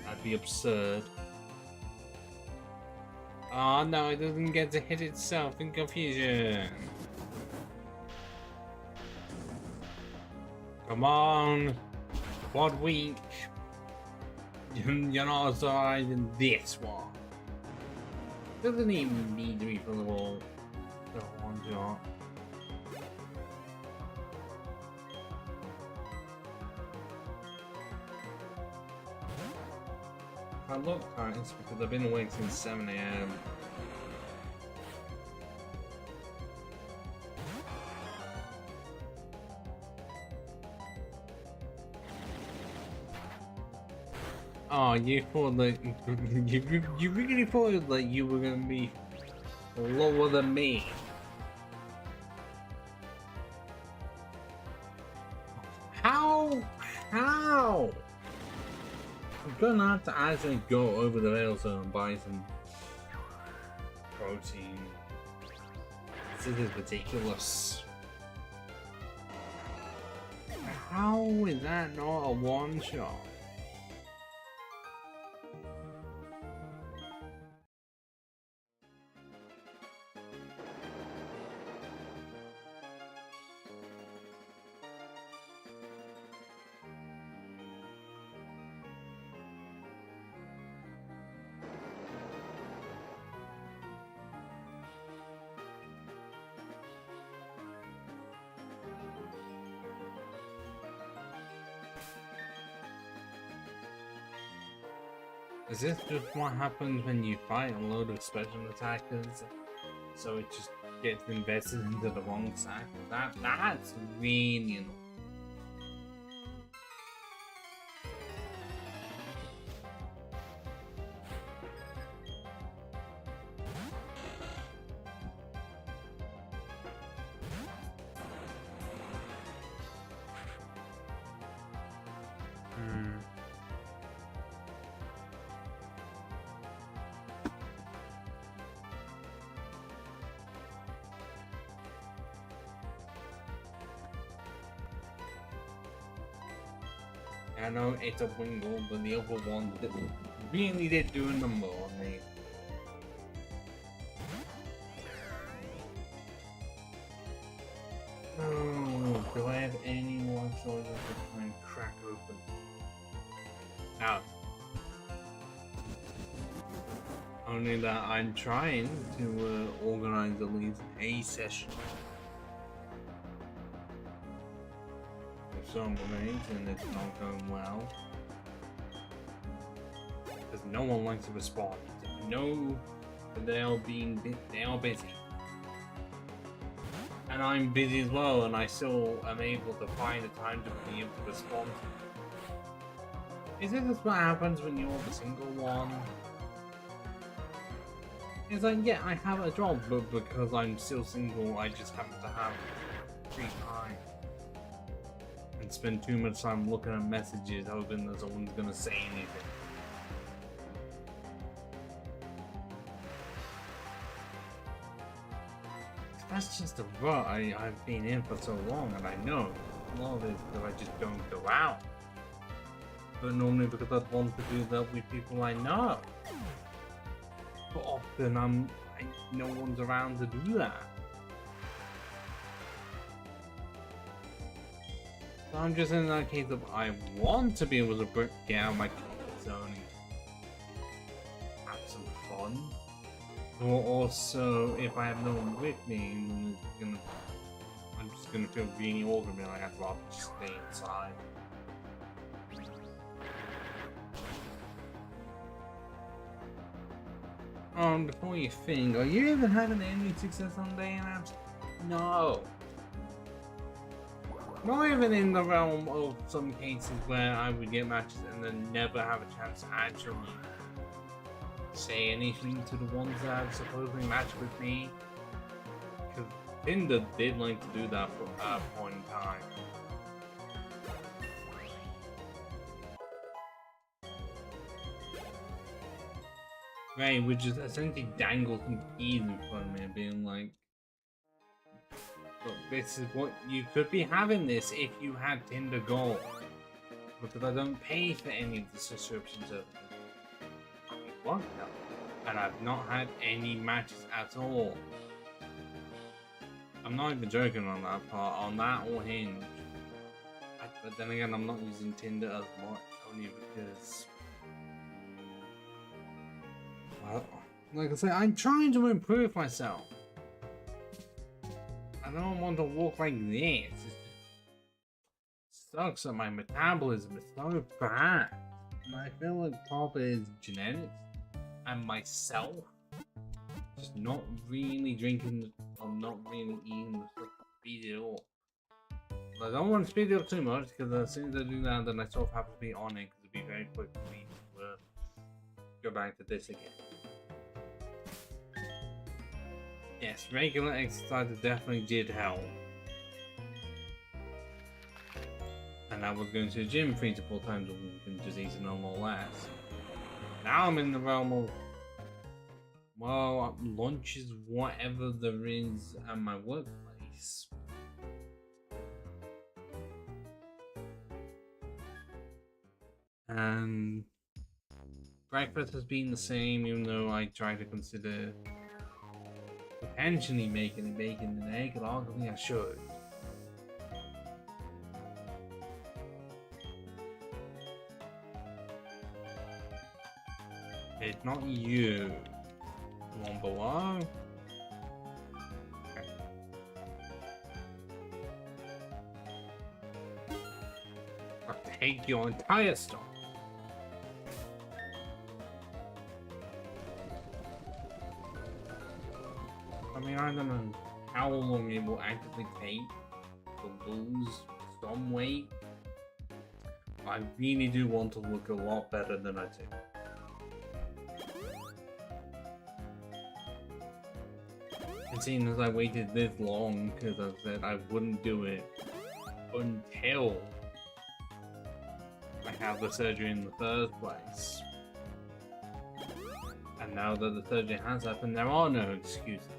That'd be absurd. Oh no, it doesn't get to hit itself in confusion. Come on! Quad weak! You're not authorizing this one. Doesn't even need to be for the whole one shot. I look at it's because I've been awake since 7 AM. Oh, you thought that you really thought that you were gonna be lower than me. How? How? I'm gonna have to actually go over the rails and buy some protein. This is ridiculous. How is that not a one shot? Is this just what happens when you fight a load of special attackers? So it just gets invested into the wrong side? That's really annoying. I know it's a wingle, but the other one really did do a number on me. Oh, do I have any more swords I could try and crack open? Now, only that I'm trying to organize at least a session. Some remains and it's not going well because no one likes to respond. I know that they are busy, and I'm busy as well, and I still am able to find the time to be able to respond. Is this what happens when you're the single one? It's like, yeah, I have a job, but because I'm still single, I just happen to have free time. And spend too much time looking at messages hoping that someone's gonna say anything. That's just a rut I've been in for so long, and I know a lot of it is because I just don't go out. But normally because I'd want to do that with people I know. But often no one's around to do that. So I'm just in that case of I want to be able to get out of my comfort zone and have some fun. Or also, if I have no one with me, I'm just gonna feel really awkward and like I'd rather just stay inside. Before you think, are you even having any success on day apps? No. Not even in the realm of some cases where I would get matches and then never have a chance to actually say anything to the ones that have supposedly matched with me. Because Tinder did like to do that for a point in time. Right, which is essentially dangle some keys in front of me and being like, look, this is what you could be having this if you had Tinder Gold. Because I don't pay for any of the subscription services. What? And I've not had any matches at all. I'm not even joking on that part, on that or Hinge. But then again, I'm not using Tinder as much, only because Like I say, I'm trying to improve myself. I don't want to walk like this. It sucks that my metabolism is so bad. And I feel like probably it's genetics and myself just not really drinking or not really eating the stuff to speed it up. I don't want to speed it up too much because as soon as I do that, then I sort of have to be on it because it'd be very quick for me to go back to this again. Yes, regular exercise definitely did help. And I was going to the gym 3 to 4 times a week and just eating a lot less. Now I'm in the realm of, well, lunch is whatever there is at my workplace. And breakfast has been the same, even though I try to consider potentially making a bacon and egg, and arguably I should. It's not you. One below. Okay. I take your entire stuff. I mean, I don't know how long it will actively take to lose some weight. I really do want to look a lot better than I do. And seeing as I waited this long, because I said I wouldn't do it until I have the surgery in the first place. And now that the surgery has happened, there are no excuses.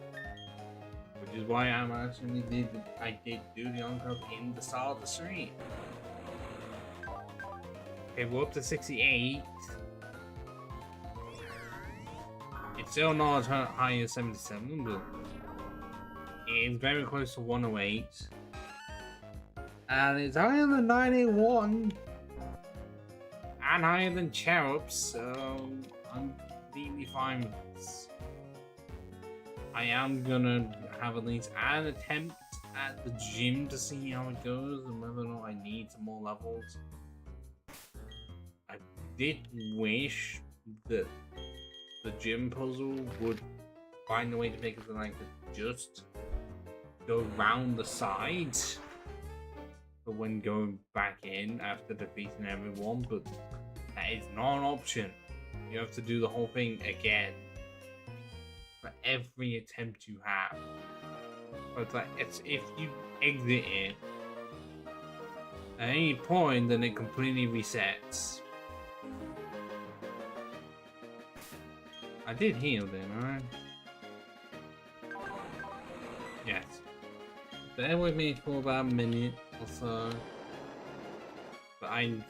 Which is why I did do the encore in the start of the stream. Okay, we're up to 68. It's still not as high as 77, but it's very close to 108. And it's higher than 91. And higher than Cherubs, so I'm completely fine with this. I am gonna have at least an attempt at the gym to see how it goes and whether or not I need some more levels. I did wish that the gym puzzle would find a way to make it so that I could just go round the sides but when going back in after defeating everyone, but that is not an option. You have to do the whole thing again for every attempt you have. But it's like, if you exit it at any point, then it completely resets. I did heal then, alright? Yes. Bear with me for about a minute or so. But I'm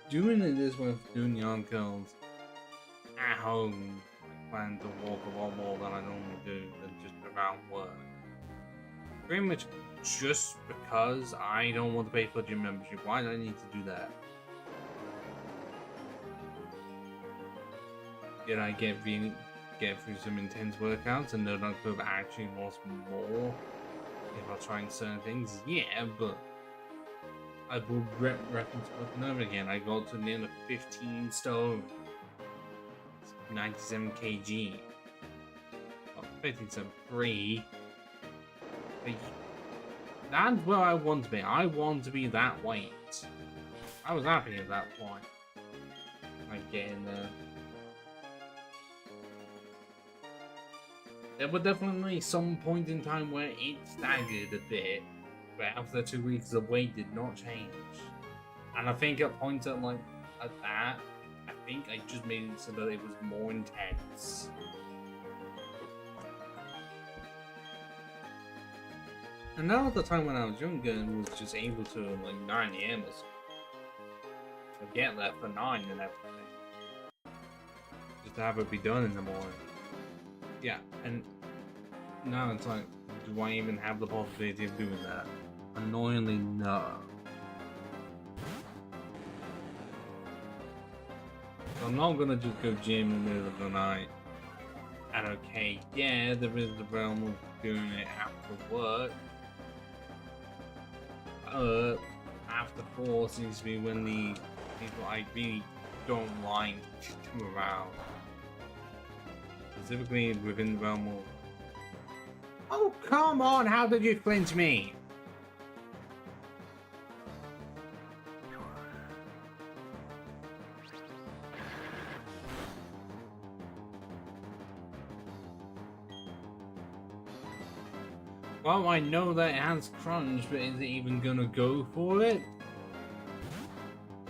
doing it this way, doing the articles at home. I plan to walk a lot more than I normally do than just around work. Pretty much just because I don't want to pay for gym membership. Why do I need to do that? Did I get through some intense workouts and know that I could have actually lost more if I was trying certain things? Yeah, but I will reference over and over again. I got to the end of 15 stone, 97 kg, well, 15.3. That's where I want to be. I want to be that weight. I was happy at that point. Like getting there. There were definitely some point in time where it staggered a bit, but after 2 weeks the weight did not change. And I think at points at that, I think I just made it so that it was more intense. And now at the time when I was younger and was just able to like 9 AM or so, to get there for 9 and everything. Just to have it be done in the morning. Yeah, and now it's like, do I even have the possibility of doing that? Annoyingly, no. So I'm not gonna just go gym in the middle of the night. And okay, yeah, there is the realm of doing it after work. After 4 seems to be when the people I really don't like come around. Specifically within the realm of... Oh, come on! How did you flinch me? Well, I know that it has crunch, but is it even gonna go for it?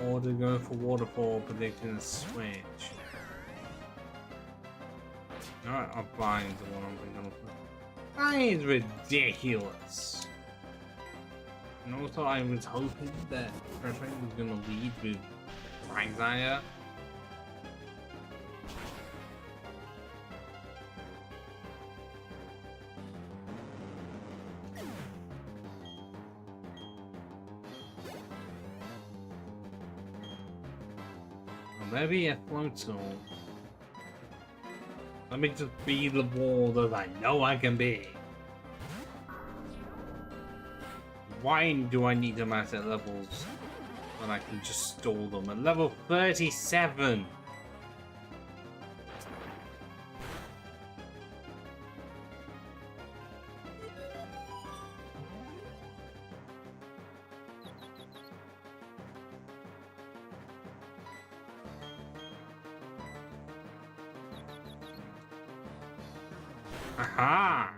Or to go for waterfall predicting a switch? Alright, I'll buy into one I'm thinking of. That is ridiculous. And also, I was hoping that Fresh Rank was gonna lead with Quagsire. Maybe a floatal. Let me just be the wall that I know I can be. Why do I need them at levels when I can just stall them? At level 37! Aha!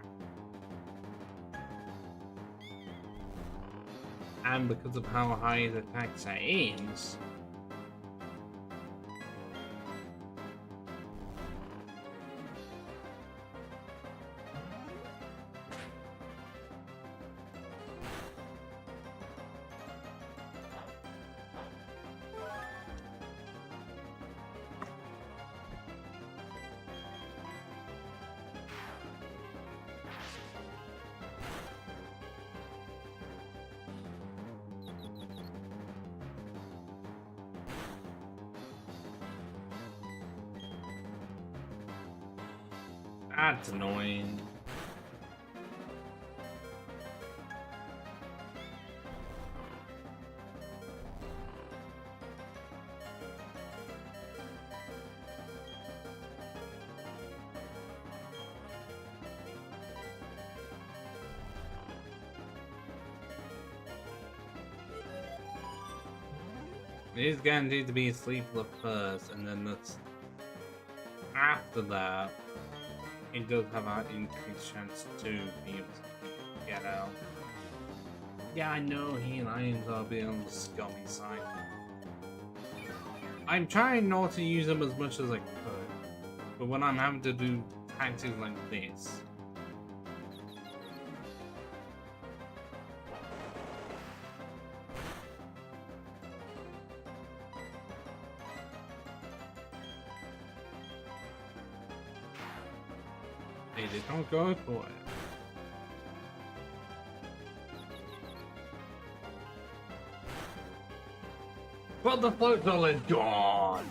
And because of how high the attack set is, that's annoying. It is guaranteed to be a sleeper first, and then that's after that. It does have an increased chance to be able to get out. Yeah, I know he and Irons are a bit on the scummy side. I'm trying not to use them as much as I could, but when I'm having to do tactics like this, they don't go for it. But the floatball is gone!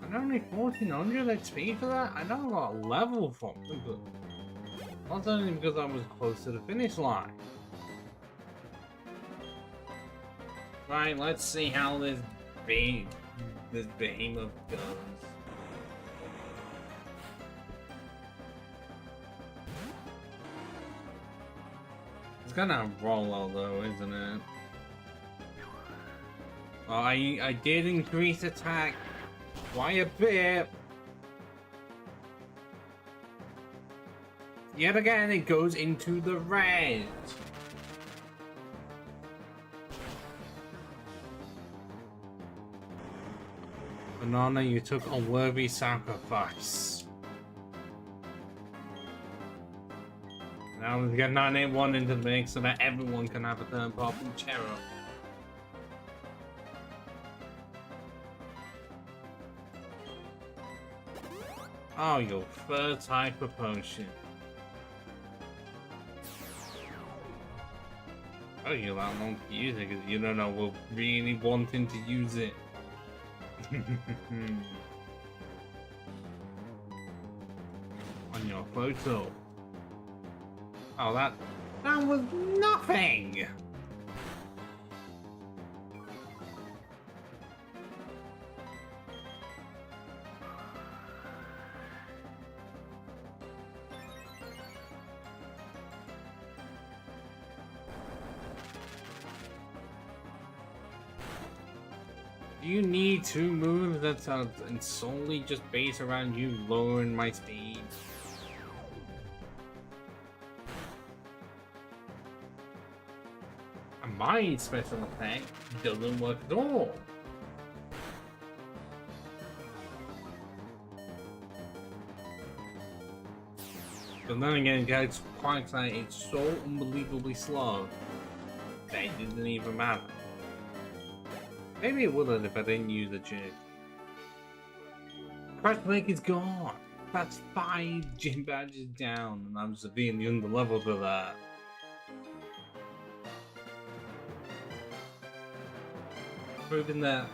And only 1400 XP for that? I know I got a level from it, but that's only because I was close to the finish line. Right, let's see how this behemoth goes. It's gonna roll out though, isn't it? Well, I did increase attack quite a bit. Yet again, it goes into the red. Banana, you took a worthy sacrifice. Now let's get 981 into the mix so that everyone can have a turn pop and Chero. Oh, your third type of potion. Oh, you're not long to use it because you don't know we're really wanting to use it. On your photo. Oh, that was nothing. Do you need two moves that are solely just based around you lowering my speed? And my special attack doesn't work at all. But then again, guys, quite excited. It's so unbelievably slow that it didn't even matter. Maybe it would have if I didn't use the jig. Crash Lake is gone. That's 5 gym badges down, and I'm severely under level for that. Proving that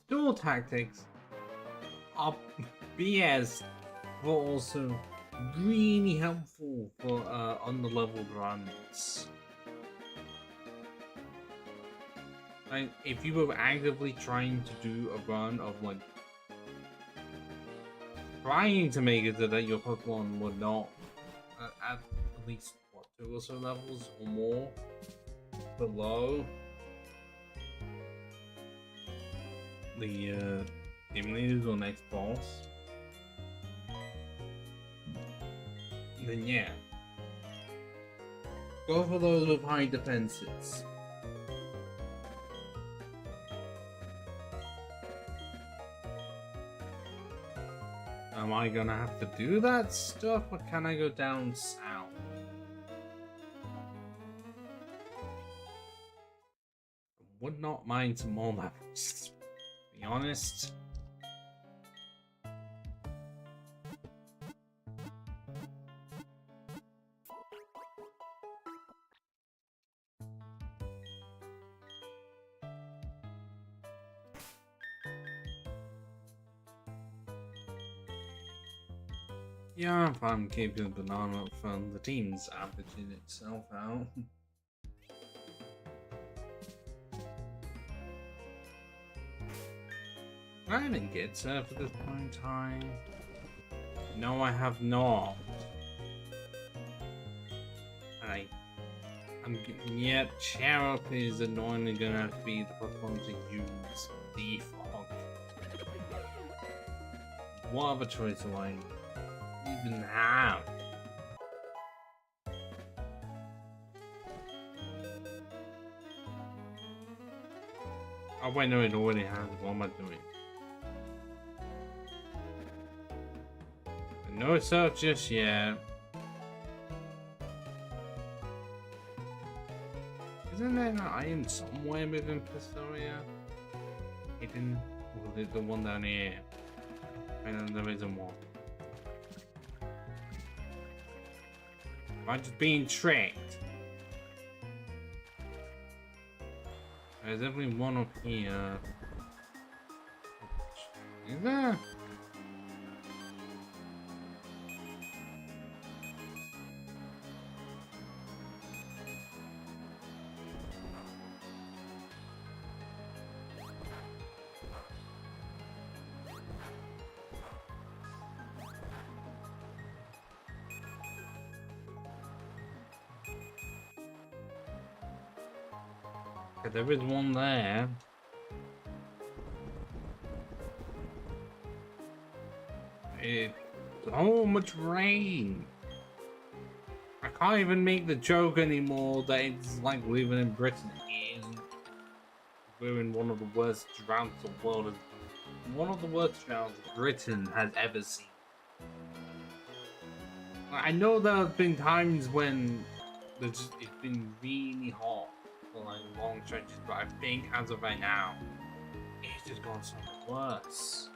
dual tactics are BS, but also really helpful for under-leveled runs. Like, if you were actively trying to do a run of like trying to make it so that your Pokemon would not at least what 2 or so levels or more below the Team Leaders or next boss, then yeah, go for those with high defenses. Am I gonna have to do that stuff, or can I go down south? Would not mind some more levels, to be honest. Yeah, if I'm keeping the banana from the team's averaging itself out. I haven't get for this point in time. No, I have not. Yet Cherub is annoyingly gonna have to be the Pokemon to use the fog. What other choice do I even have? Oh wait, no, it already has. What am I doing? No search just yet. Isn't there an iron somewhere within Pistoria? Hidden? Or was it the one down here? I know there isn't one. Am I just being tricked? There's definitely one up here. Is there? There is one there. It's so much rain. I can't even make the joke anymore that it's like living in Britain. It isn't. We're in one of the worst droughts the world has, one of the worst droughts Britain has ever seen. I know there have been times when it's been really hot for like long stretches, but I think as of right now, it's just gone so much worse.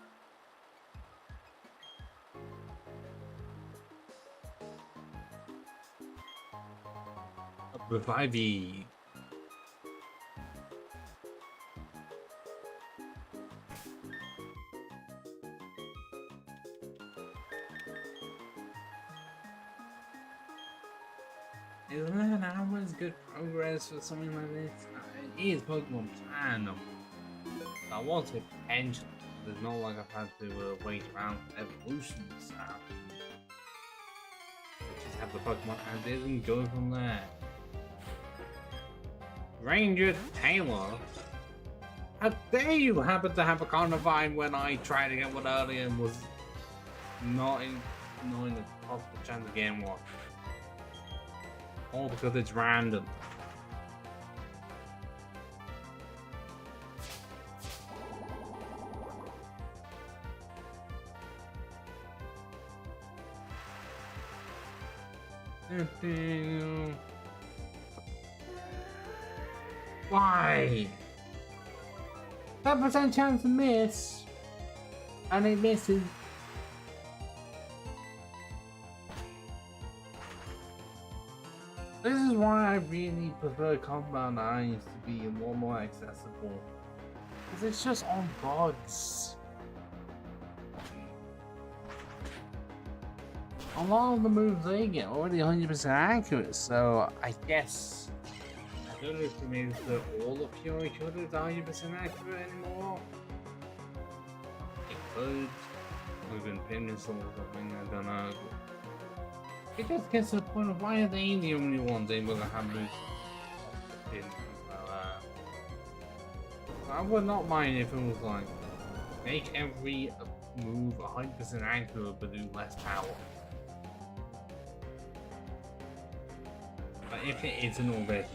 Revivey. Is 11 hours good progress for something like this? It is Pokemon Platinum. I won't say potential. There's not like I've had to wait around for evolution so just have the Pokemon as is and go from there. Ranger Taylor. How dare you happen to have a Carnivine when I tried to get one earlier and was not in the possible chance of getting one. All because it's random. Why? 10% chance to miss, and it misses. This is why I really prefer Compound Eyes to be a lot more accessible, because it's just on bugs. A lot of the moves they get are already 100% accurate, so I guess I don't know if it means that all of Fury Code is 100% accurate anymore. It could. Within Pinnacle or something, I don't know. It just gets to the point of why are they the only ones able to have moves off the pin like that? I would not mind if it was like, make every move 100% accurate but do less power. But if it isn't already.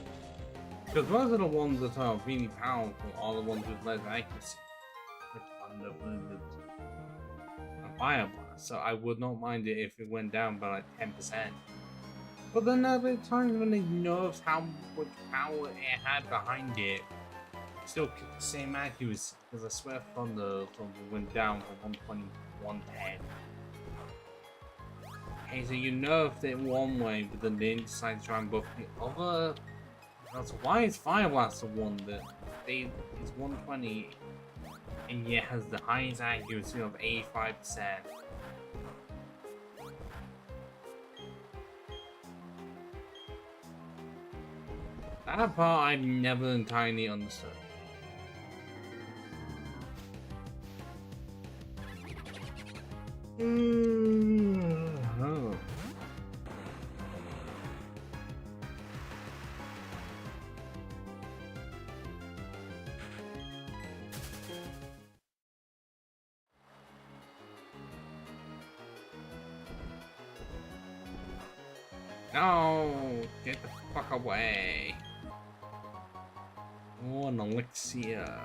Because most of the ones that are really powerful are the ones with less accuracy. Like Thunder, Blizzard, and Fire Blast. So I would not mind it if it went down by like 10%. But then there are times when it knows how much power it had behind it. Still kept the same accuracy. Because I swear Thunder went down from 120 to 110. Okay, so you nerfed it one way, but then they decided to try and buff the other. That's why is Fire Blast the one that is 120 and yet has the highest accuracy of 85%. That part I've never entirely understood. Oh. No! Get the fuck away! Oh, an elixir.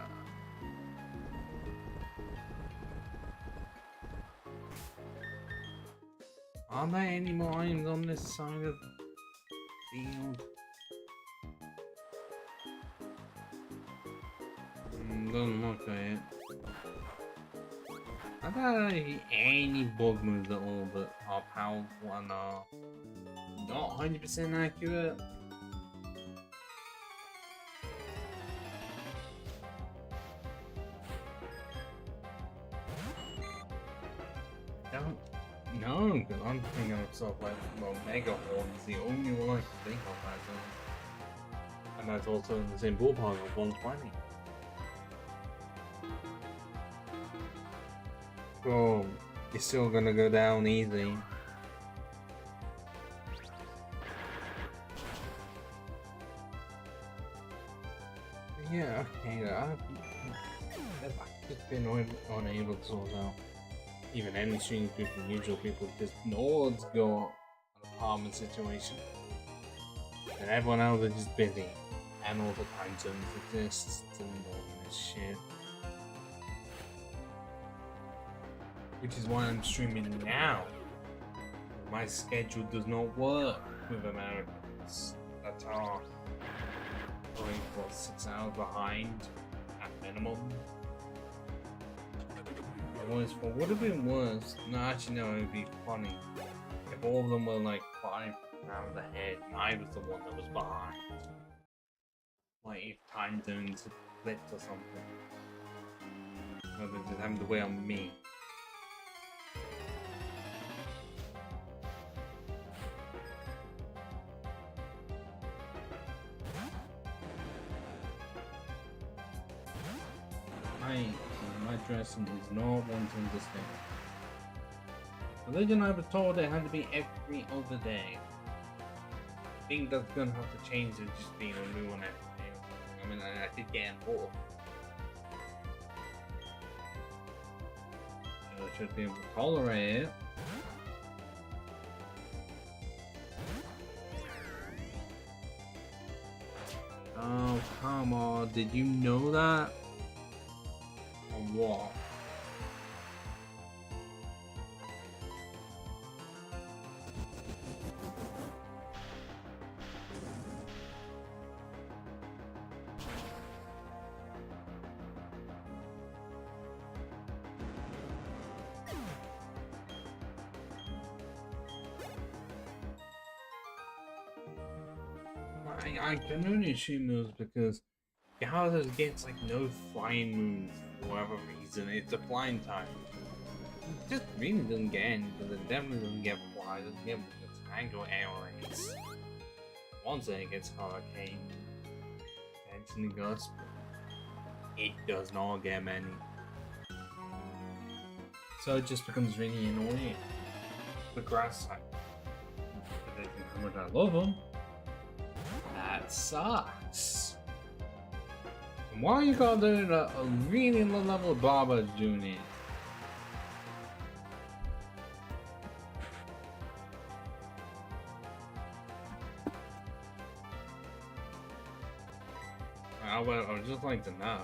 Are there any more items on this side of the field? Doesn't look like it. Are there any bug moves at all that are powerful and are not 100% accurate? Don't know, because I'm thinking of stuff like, well, Mega Horn is the only one I can think of that, and that's also in the same ballpark of 120. So, it's still gonna go down easy. Yeah, okay, I've just been unable to sort out even any streaming people, usual people, because Nord's got an apartment situation, and everyone else is just busy, and all the time zones exist, and all this shit. Which is why I'm streaming now. My schedule does not work with Americans that are going, what, 6 hours behind at minimum. What would have been worse? No, actually, no, it would be funny if all of them were like 5 hours ahead and I was the one that was behind. Like if time zones had flipped or something. Rather than just having to wait on me. my dressing is not one to understand. Religion, I was told it had to be every other day. I think that's gonna have to change it, just being a new one every day. I mean, I did get involved. So I should be able to tolerate it. Oh, come on. Did you know that? Or what? I can only assume it was because Gyarados gets like no flying moves for whatever reason. It's a flying type. It just really doesn't get any, but it definitely doesn't get fly, doesn't get attack or air raids. Once it gets Hurricane, Anthony Gust, it does not get many. So it just becomes really annoying. The grass type. But how much I love them. That sucks. And why you gotta do a really low level Barber doing it? I would just like to know.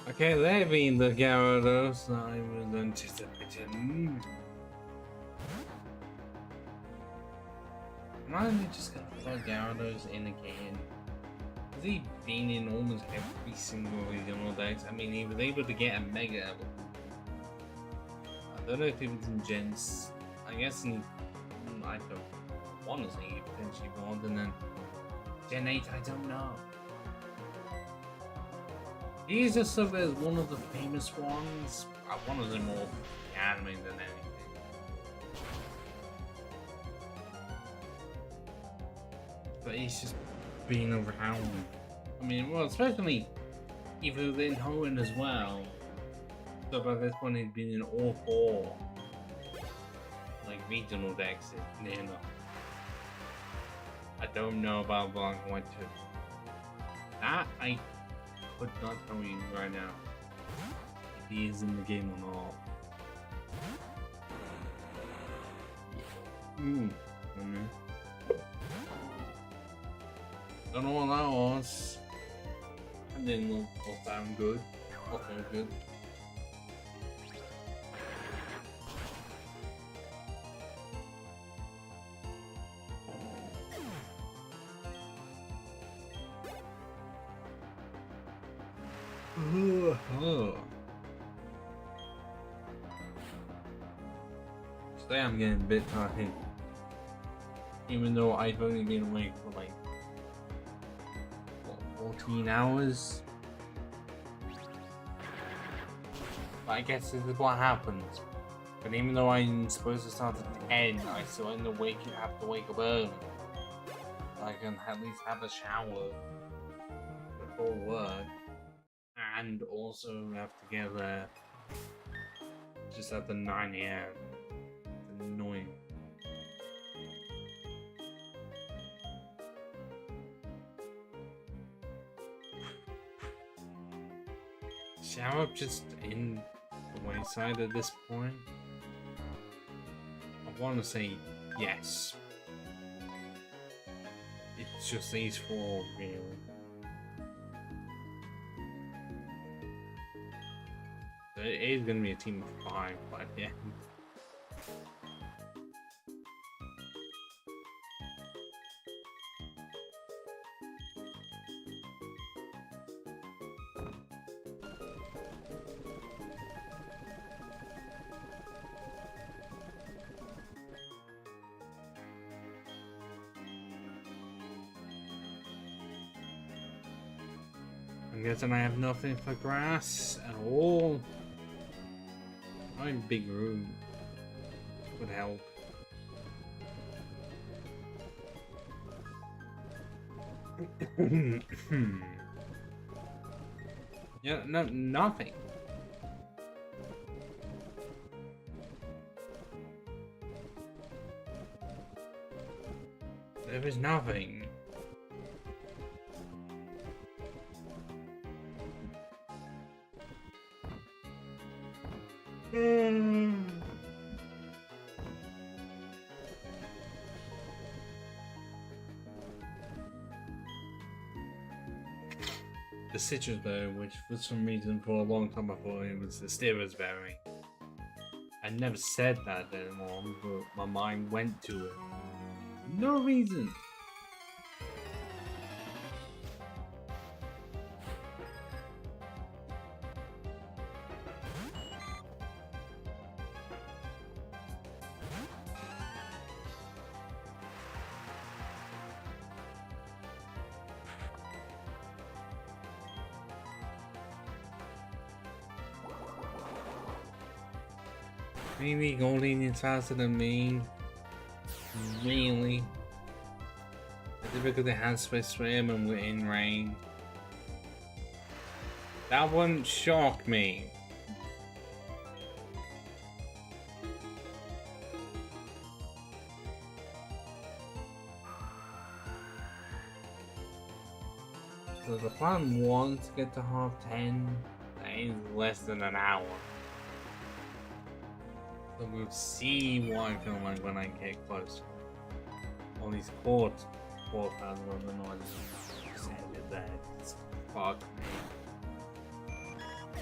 Okay, they've been the Gyarados I was anticipating. Am I just gonna throw Gyarados in again? Has he been in almost every single regional dex? I mean, he was able to get a Mega Evolve. I don't know if he was in Gens. I guess in, I don't want to say he potentially evolved, and then Gen 8, I don't know. He's just sort of one of the famous ones. I want to say more anime than anything. But he's just been around. I mean, well, especially even within Hoenn as well. So by this point, he's been in all four, like, regional decks near enough. I don't know about Black and White 2. That I could not tell you right now if he is in the game or not. Don't know what that was. That didn't look sound good. Or feel good. Today I'm getting a bit tired. Even though I've only been awake for like, what, 14 hours? But I guess this is what happens. But even though I'm supposed to start at 10, I still have to wake up early. So I can at least have a shower before work. And also have to get there just after 9 AM. It's annoying. Shower up just in the wayside at this point? I want to say yes. It's just these four, really. It is going to be a team of 5 by the end. guessing I have nothing for grass at all. I'm in big room. Would help. Yeah, no, nothing. There is nothing. The citrus berry, which for some reason for a long time I thought it was the Steelers berry. I never said that anymore, but my mind went to it. No reason. Maybe Goldeen is faster than me. Really? Is it because it has Swift Swim and we're in rain? That wouldn't shock me. So the plan was to get to half 10. That is less than an hour. So we'll see what I feel like when I get close. All these chords pads on the noise. Send it there. Fuck me.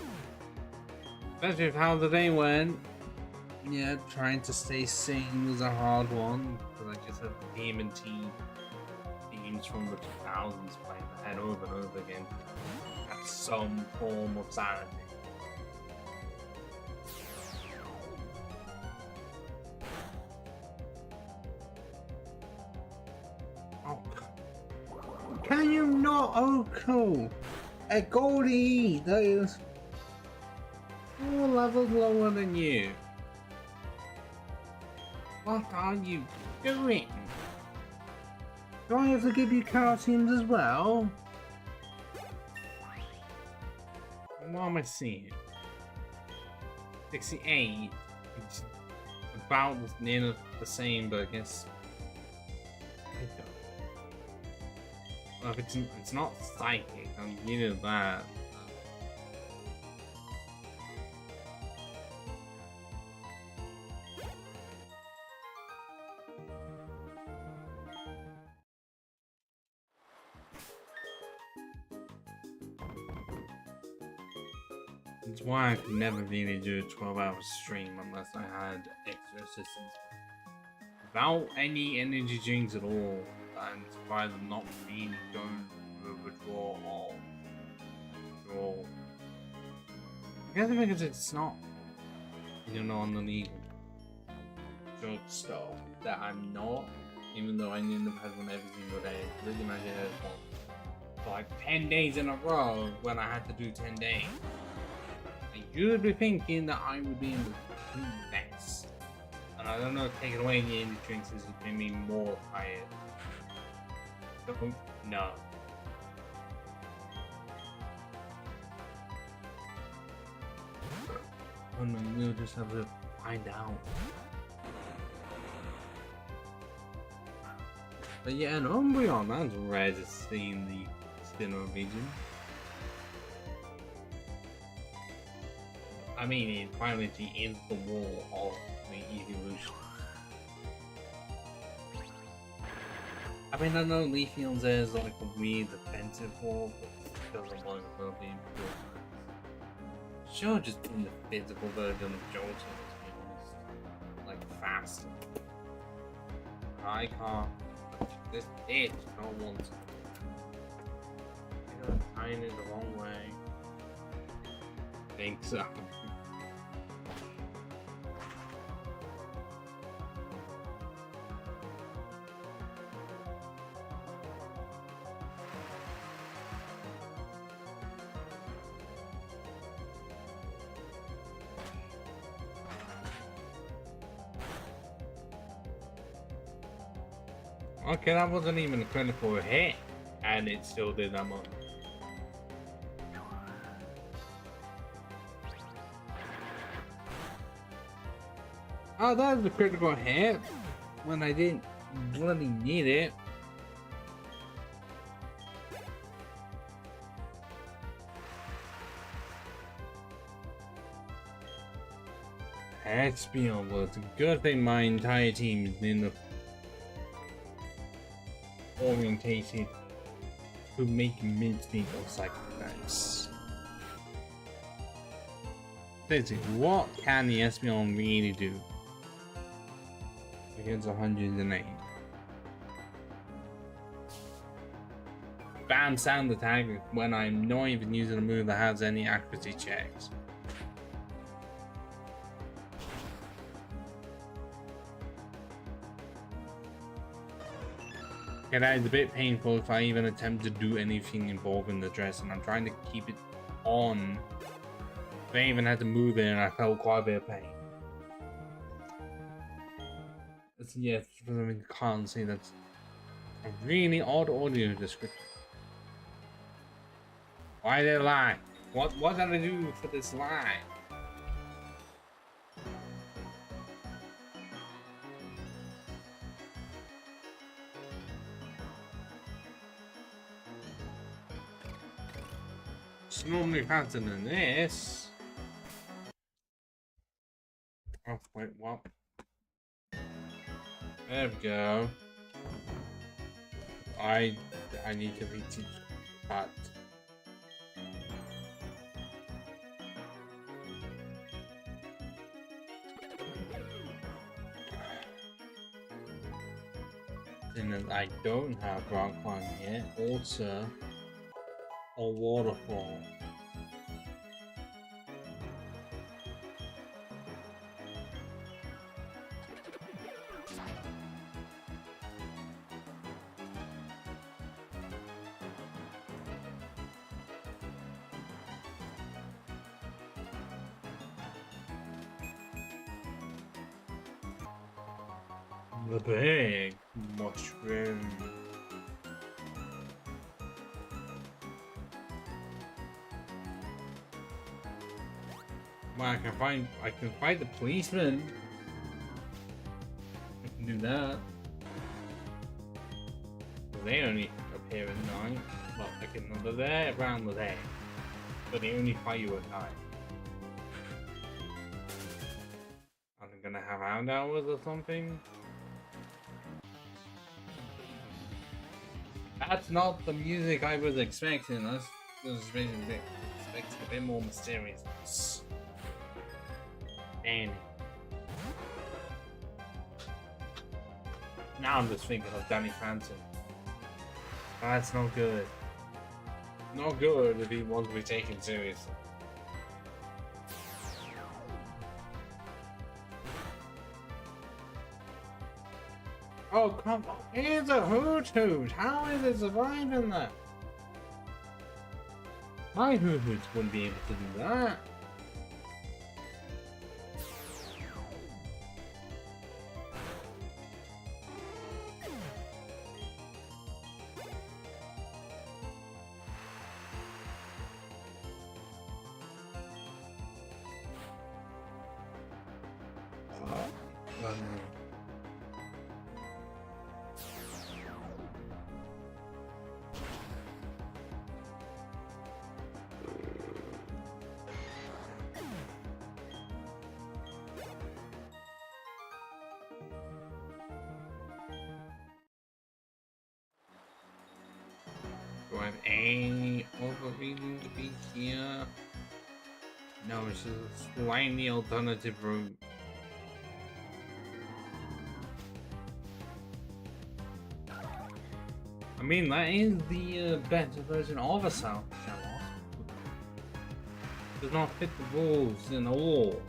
Especially with how the day went. Yeah, trying to stay sane was a hard one. Because I just had the DMT themes from the 2000s playing my head over and over again. At some form of sanity. Can you not? Oh, cool. A Goldie that is 4 levels lower than you. What are you doing? Do I have to give you cartoons as well? What am I seeing? 68. It's about near the same, but I guess. Well, if it's not psychic, I'm neither that. That's why I could never really do a 12-hour stream unless I had extra assistance. Without any energy drinks at all. And by them not being going to withdraw or draw. I guess because it's not, you know, on the legal drug stuff that I'm not, even though I need to have one every single day. Really imagine it as one. For like 10 days in a row when I had to do 10 days. And you'd be thinking that I would be in the mess. And I don't know, taking away the energy drinks is making me more tired. No. Oh no, we'll just have to find out. But yeah, an Umbreon, that's rare to see in the Sinnoh region. I mean, it primarily is the wall of the evolution. I mean, I know Leafeon's is like a weird defensive wall, but it doesn't work well being pure. Sure, just being the physical version of Jolteon, to be honest. Like, fast. I can't. This bitch don't want to. You know, tying it the wrong way. I think so. Okay, that wasn't even a critical hit, and it still did that much. Oh, that was a critical hit when I didn't bloody need it. Espeon, well, it's a good thing my entire team is in the orientated to make mincemeat of sacrifice. Seriously, what can the Espeon really do against 108? Bam sound attack when I'm not even using a move that has any accuracy checks. Okay, that is a bit painful if I even attempt to do anything involving the dress, and I'm trying to keep it on. I even had to move it and I felt quite a bit of pain. Yeah, for some reason I can't see, that's a really odd audio description. Why did it lie? What did I do for this lie? It's normally faster than this. Oh, wait, what? There we go. I need to reteach that. And I don't have rock climb yet, water or waterfall. The big mushroom. Well, I can fight the policeman. I can do that. They only appear at night. Well, they're there around the day, but they only fight you at night. I'm gonna have hound hours or something. That's not the music I was expecting. I was expecting a bit more mysterious. And now I'm just thinking of Danny Phantom. That's not good. Not good if he wants to be taken seriously. Oh, come on. It's a Hoothoot. How is it surviving that? My Hoothoot wouldn't be able to do that. Do I have any other reason to be here? No, it's a slightly alternative route. I mean, that is the better version of a South Channel. Does not fit the rules in all.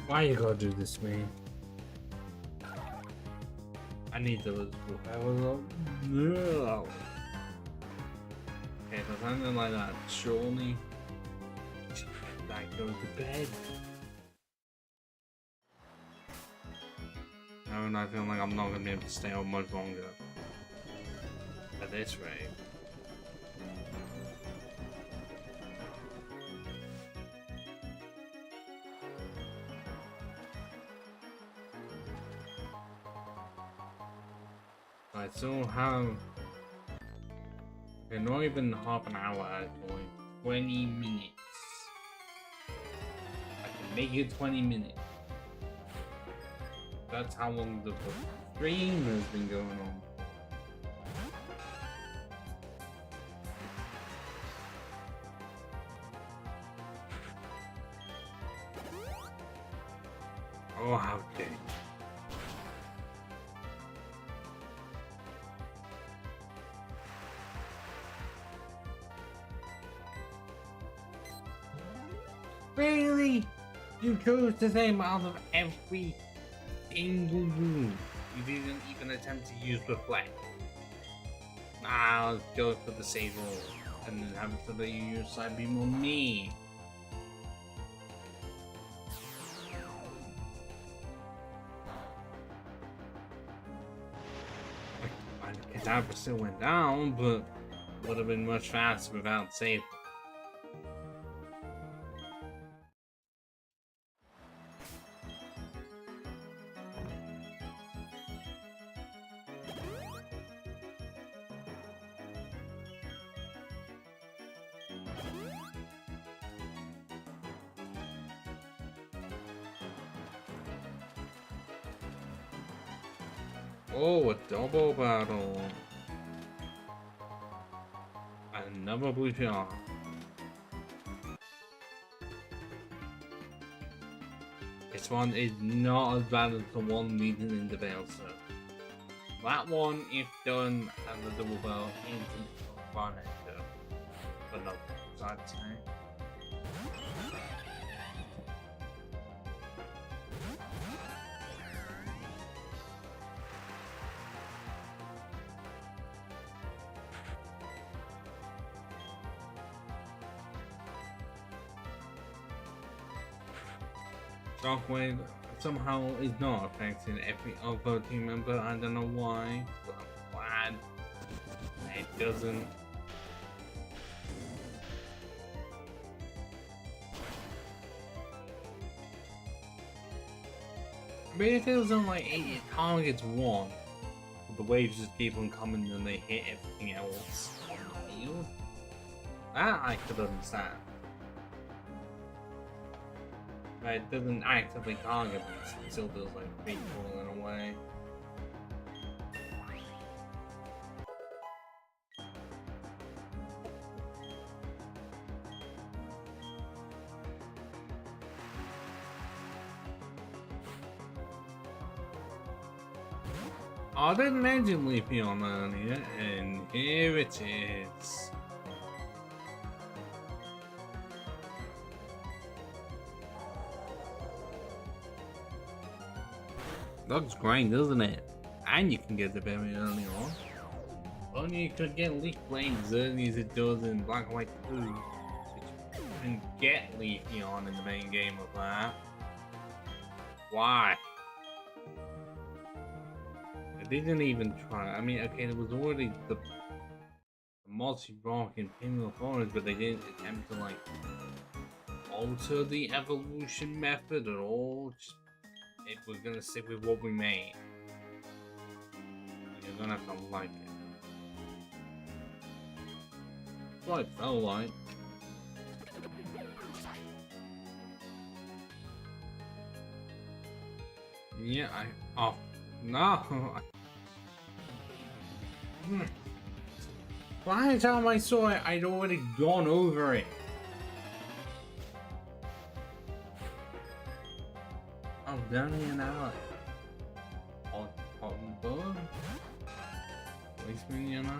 Why you gotta do this to me? I need to no. or something like that, surely. I go to bed. And I feel like I'm not gonna be able to stay up much longer. At this rate. I still have. Okay, not even half an hour actually. 20 minutes. I can make it 20 minutes. That's how long the stream has been going on. Oh, how dare you. Really? You chose the same out of every single room. You didn't even attempt to use reflect. Nah, let's go for the save roll. And then have it so that you use side beam on me. My cadaver still went down, but would have been much faster without save. Oh, a double battle. Another blue shot. This one is not as bad as the one leading in the Veil, so that one, if done as a double battle, isn't fun but no, I'd say. Shockwave somehow is not affecting every other team member. I don't know why, but I'm glad it doesn't. I mean, if it was on like 8 targets one, but the waves just keep on coming and they hit everything else on the field, that I could understand. It doesn't actively target me, it still does like beat falling away. I didn't mention Leafeon earlier, and here it is. Looks great, doesn't it? And you can get the berry early on. Only you could get Leaf Blade as early as it does in Black and White 2. So you can get Leafeon in the main game of that. Why? They didn't even try. I mean, okay, there was already the multi-rock in Pinwheel Forest, but they didn't attempt to like alter the evolution method at all. Just, if we're gonna stick with what we made, you're gonna have to like it. That's what it felt like. Yeah, oh, no. By the time I saw it, I'd already gone over it. Oh, down here now. Cotton bud. Waste me and I.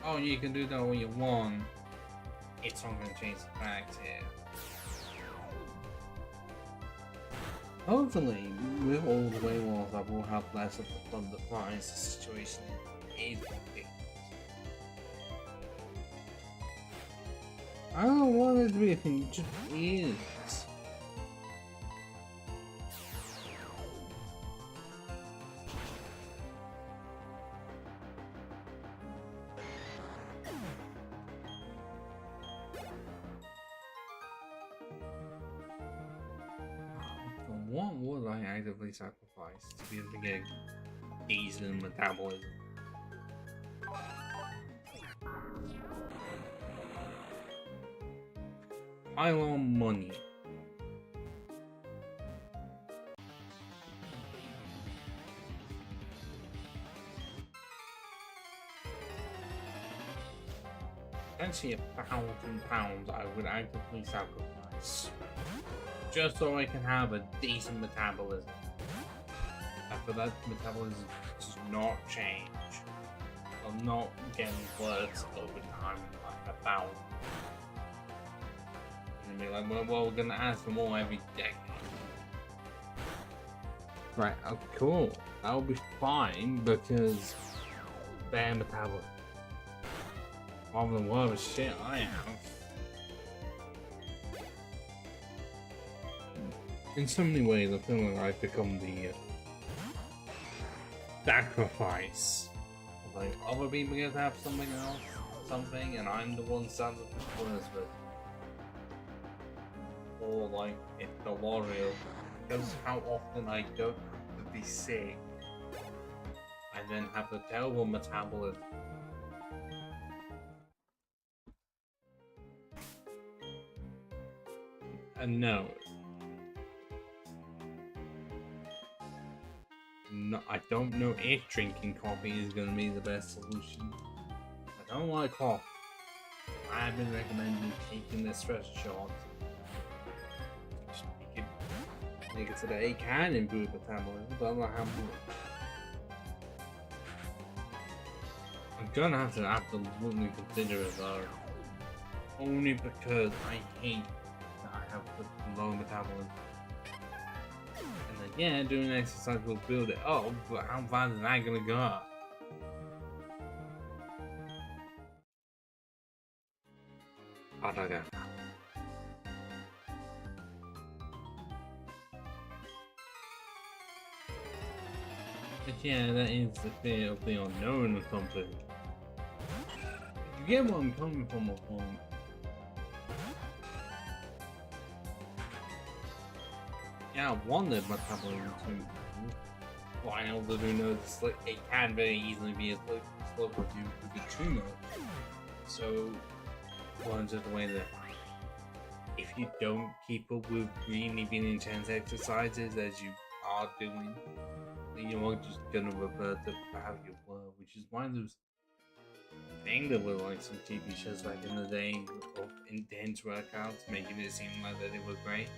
Oh, you can do that all you want. It's not gonna change the fact here. Hopefully, with all the way walls, I will have less of the thunder flies. The situation is ridiculous. I don't want it to be a thing, it just is. What would I actively sacrifice to be able to get decent metabolism? Pile on money. Potentially £1,000 I would actively sacrifice. Just so I can have a decent metabolism. After that, metabolism does not change. I'm not getting worse over time like £1,000. And be like, well, we're gonna ask for more every decade. Right, oh, cool. That'll be fine because bare metabolism. Rather than whatever shit I have. In so many ways, I feel like I've become the sacrifice. Like, other people get to have something else, and I'm the one sad that worse with. Or like, if the L'Oreal, because how often I don't have to be sick, I then have the terrible metabolism. And no, I don't know if drinking coffee is going to be the best solution. I don't like coffee. I've been recommending taking the stress shot. Make it so that it can improve metabolism, but I'm not how much. I'm gonna have to absolutely consider it though. Only because I hate that I have the low metabolism. And then, yeah, doing exercise will build it up, but how far is that gonna go? I don't know. But yeah, that is the fear of the unknown or something. You get where I'm coming from, a point. Yeah, I wanted my metabolism to improve, but I also do know this, like, it can very easily be a slope if you do it too much. So, one just the way that if you don't keep up with really intense exercises as you are doing, you're just gonna revert to how you were, which is why there's thing that were like some TV shows back in the day of intense workouts, making it seem like that it was great.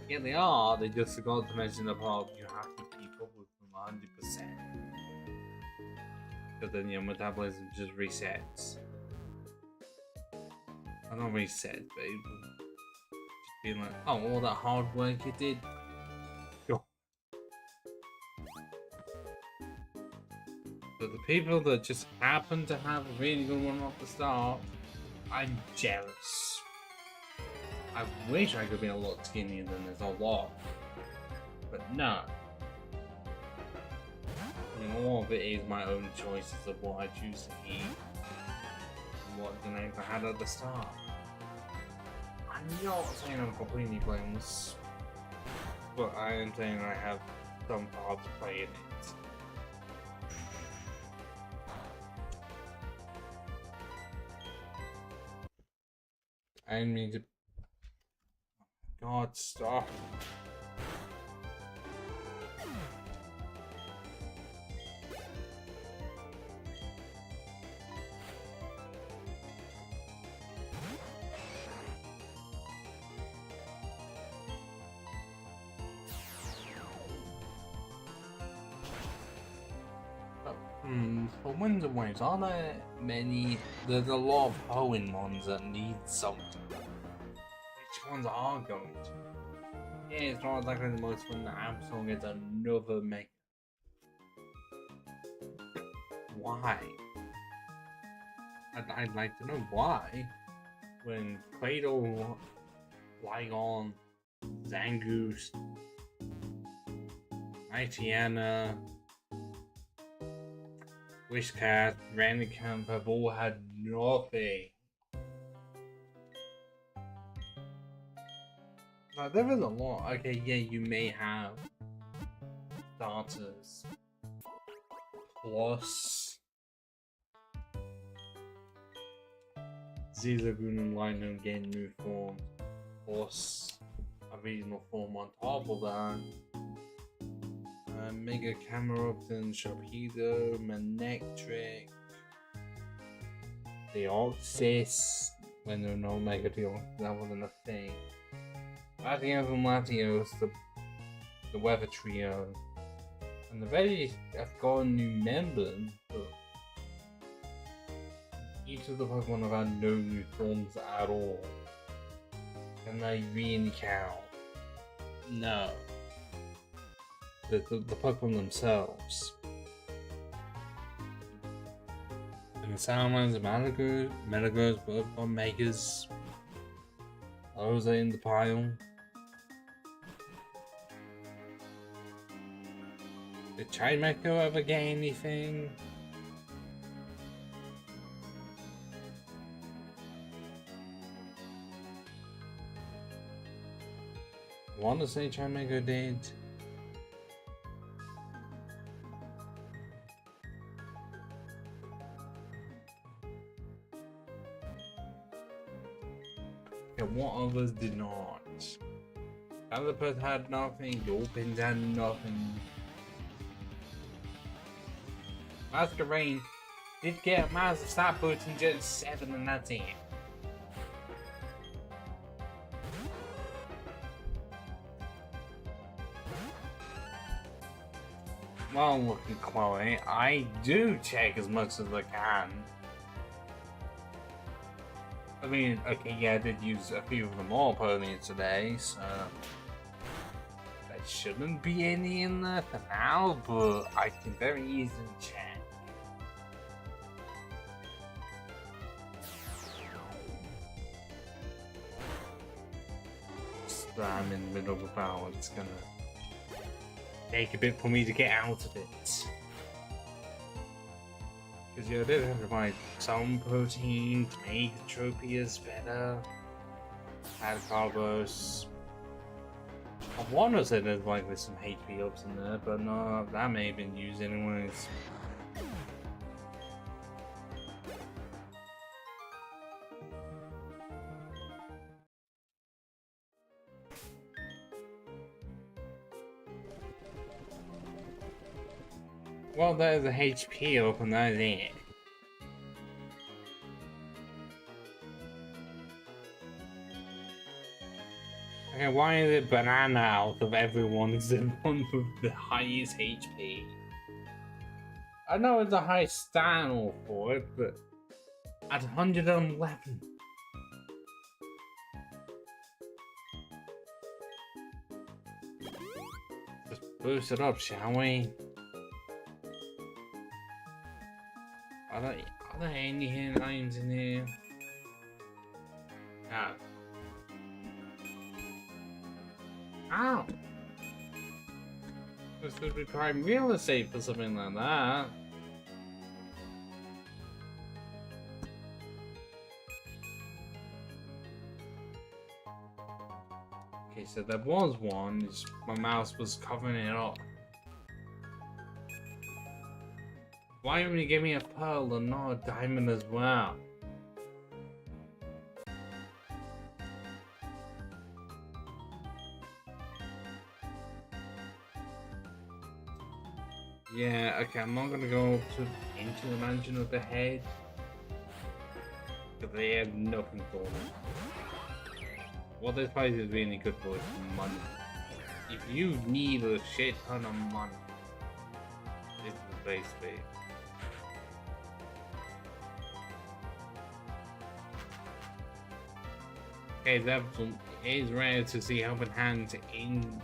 Yeah, they are. They just forgot to mention the part you have to keep up with them 100%, because then your metabolism just resets. I don't reset, but it just being like, oh, all that hard work you did. But the people that just happen to have a really good one off the start, I'm jealous. I wish I could be a lot skinnier than this, a lot. But no. I mean, all of it is my own choices of what I choose to eat and what the names I had at the start. I'm not saying I'm completely blameless, but I am saying I have some part to play in it. I mean to... God, stop. For Winter Waves, are there many? There's a lot of Hoenn ones that need something. Which ones are going to? Yeah, it's not exactly the most fun that Amazon gets another mega. Why? I'd like to know why. When Clado, Flygon, Zangoose, Mightyena, Wishcat, Rannicamp have all had nothing. Now, there is a lot. Okay, yeah, you may have starters plus Z-Lagoon and Lino gain new forms plus a regional form on top of that. Mega Camerupt, Sharpedo, Manectric, Deoxys, when there were no Mega Deoxys, that wasn't a thing. Latios and Latios, the Weather Trio, and the very have gotten new members, but each of the Pokemon have had no new forms at all. Can they really count? No. The Pokemon themselves. And the Salamanders and Metagross, both on Megas. Those are in the pile. Did Chimecho ever gain anything? I want to say Chimecho did. Okay, what others did not? Alipus had nothing, Dolphins had nothing. Masquerain did get a Master Stat Boost in Gen 7 and that's it. Well, look at Chloe, I do check as much as I can. I mean, okay, yeah, I did use a few of them all ponies today, so there shouldn't be any in there for now, but I can very easily check. I'm in the middle of a battle, it's gonna take a bit for me to get out of it. Because yeah, I did have to buy some protein to make the Tropius better. Add carbos. I want to say there's likely some HP ups in there, but no, that may have been used anyways. Well, there's a HP up and that's it. Okay, why is it Banana out of everyone is the one with the highest HP? I know it's a high stat for it, but at 111. Just boost it up, shall we? Are there any hidden items in here? No. Ow! This would be prime real estate for something like that. Okay, so there was one, my mouse was covering it up. Why would you give me a pearl and not a diamond as well? Yeah, okay, I'm not gonna go into the mansion of the head. Because they have nothing for me. What this place is really good for is money. If you need a shit ton of money, this is the place for you. Okay, that is rare to see Helping Hands in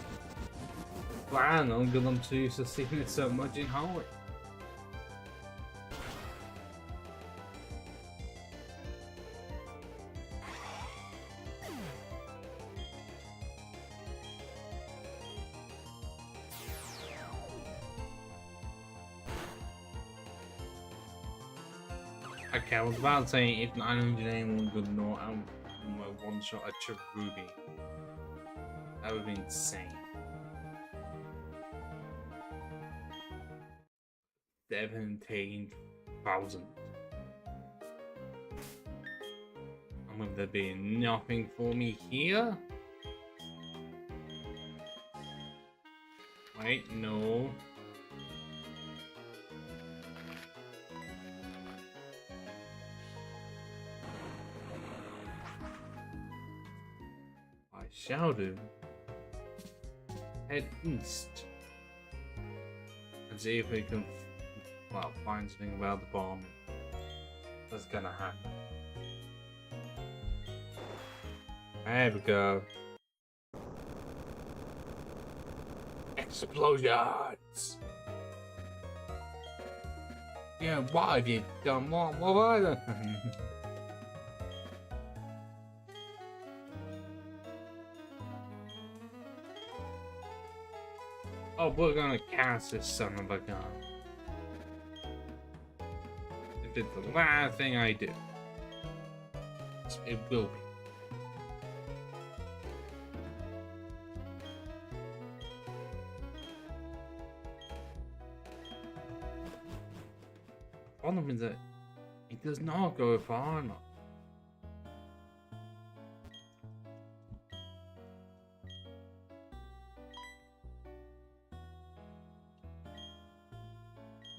Plan, because I'm too used to seeing it so much in Holy. Okay, I was about to say if 981 would not my one shot at Cherubi. That would be insane. 17,000. And will there be nothing for me here? Wait, no. I shall do. Head east. And see if we can, well, find something about the bomb. That's gonna happen. There we go. Explosions! Yeah, what have you done? What have I done? Oh, we're gonna cast this son of a gun. If it's the last thing I do, it will be. Problem is that it does not go far enough.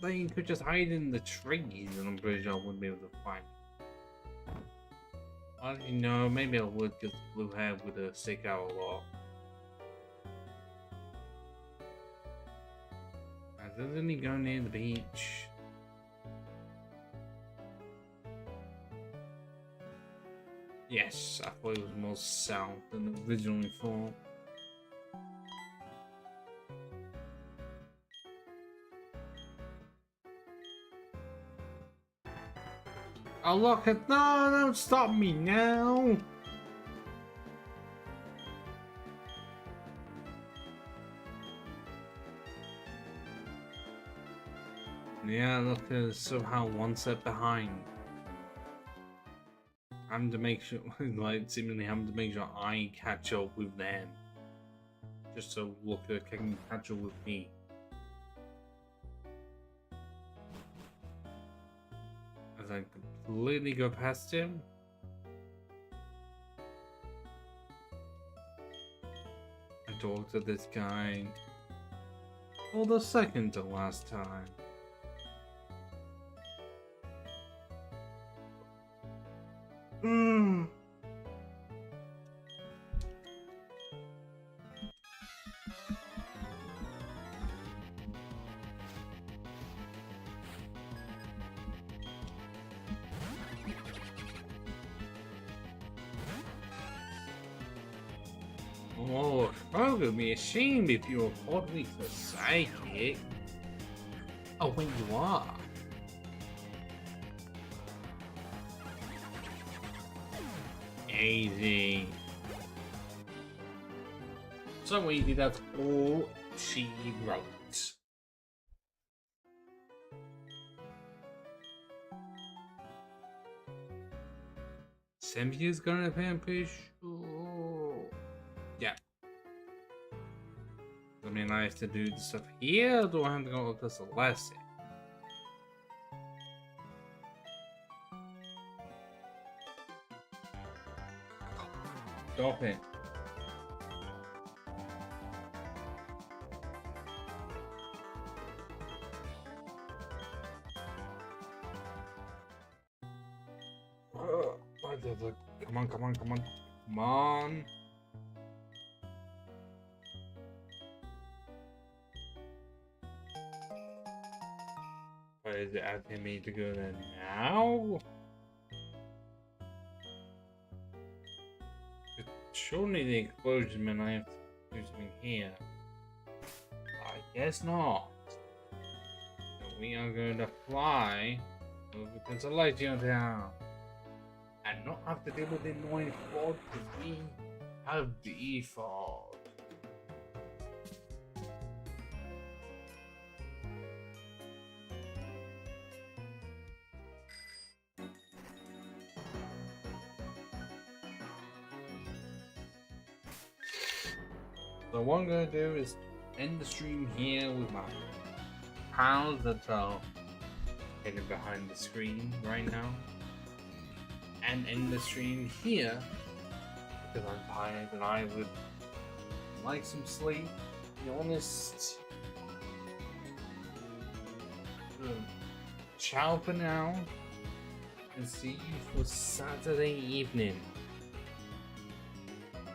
Then you could just hide in the trees and I'm pretty sure I wouldn't be able to find it. I don't know, maybe I would because blue hair would stick out a lot. Doesn't he go near the beach? Yes, I thought it was more south than originally thought. Oh look at no! Don't stop me now! Yeah, look, somehow one step behind. I'm to make sure, like, seemingly having to make sure I catch up with them. Just so Looker can catch up with me. As I completely go past him. I talked to this guy for the second to last time. Oh, Frog would be ashamed if you were partly the psychic. Oh, wait, you are. Easy. So easy, that's all she wrote. Symbia's gonna pay a push. Yeah. I mean, I have to do the stuff here, or do I have to go to Celeste? Stop it. Come on, come on, come on, come on. Why is it asking me to go there now? Surely the explosion meant I have to do something here. I guess not. So we are going to fly over to Celestia Town and not have to deal with the annoying fog because we have the fog. So what I'm going to do is end the stream here with my pals that are hidden behind the screen right now. And end the stream here because I'm tired and I would like some sleep, to be honest. Ciao for now and see you for Saturday evening.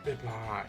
Goodbye.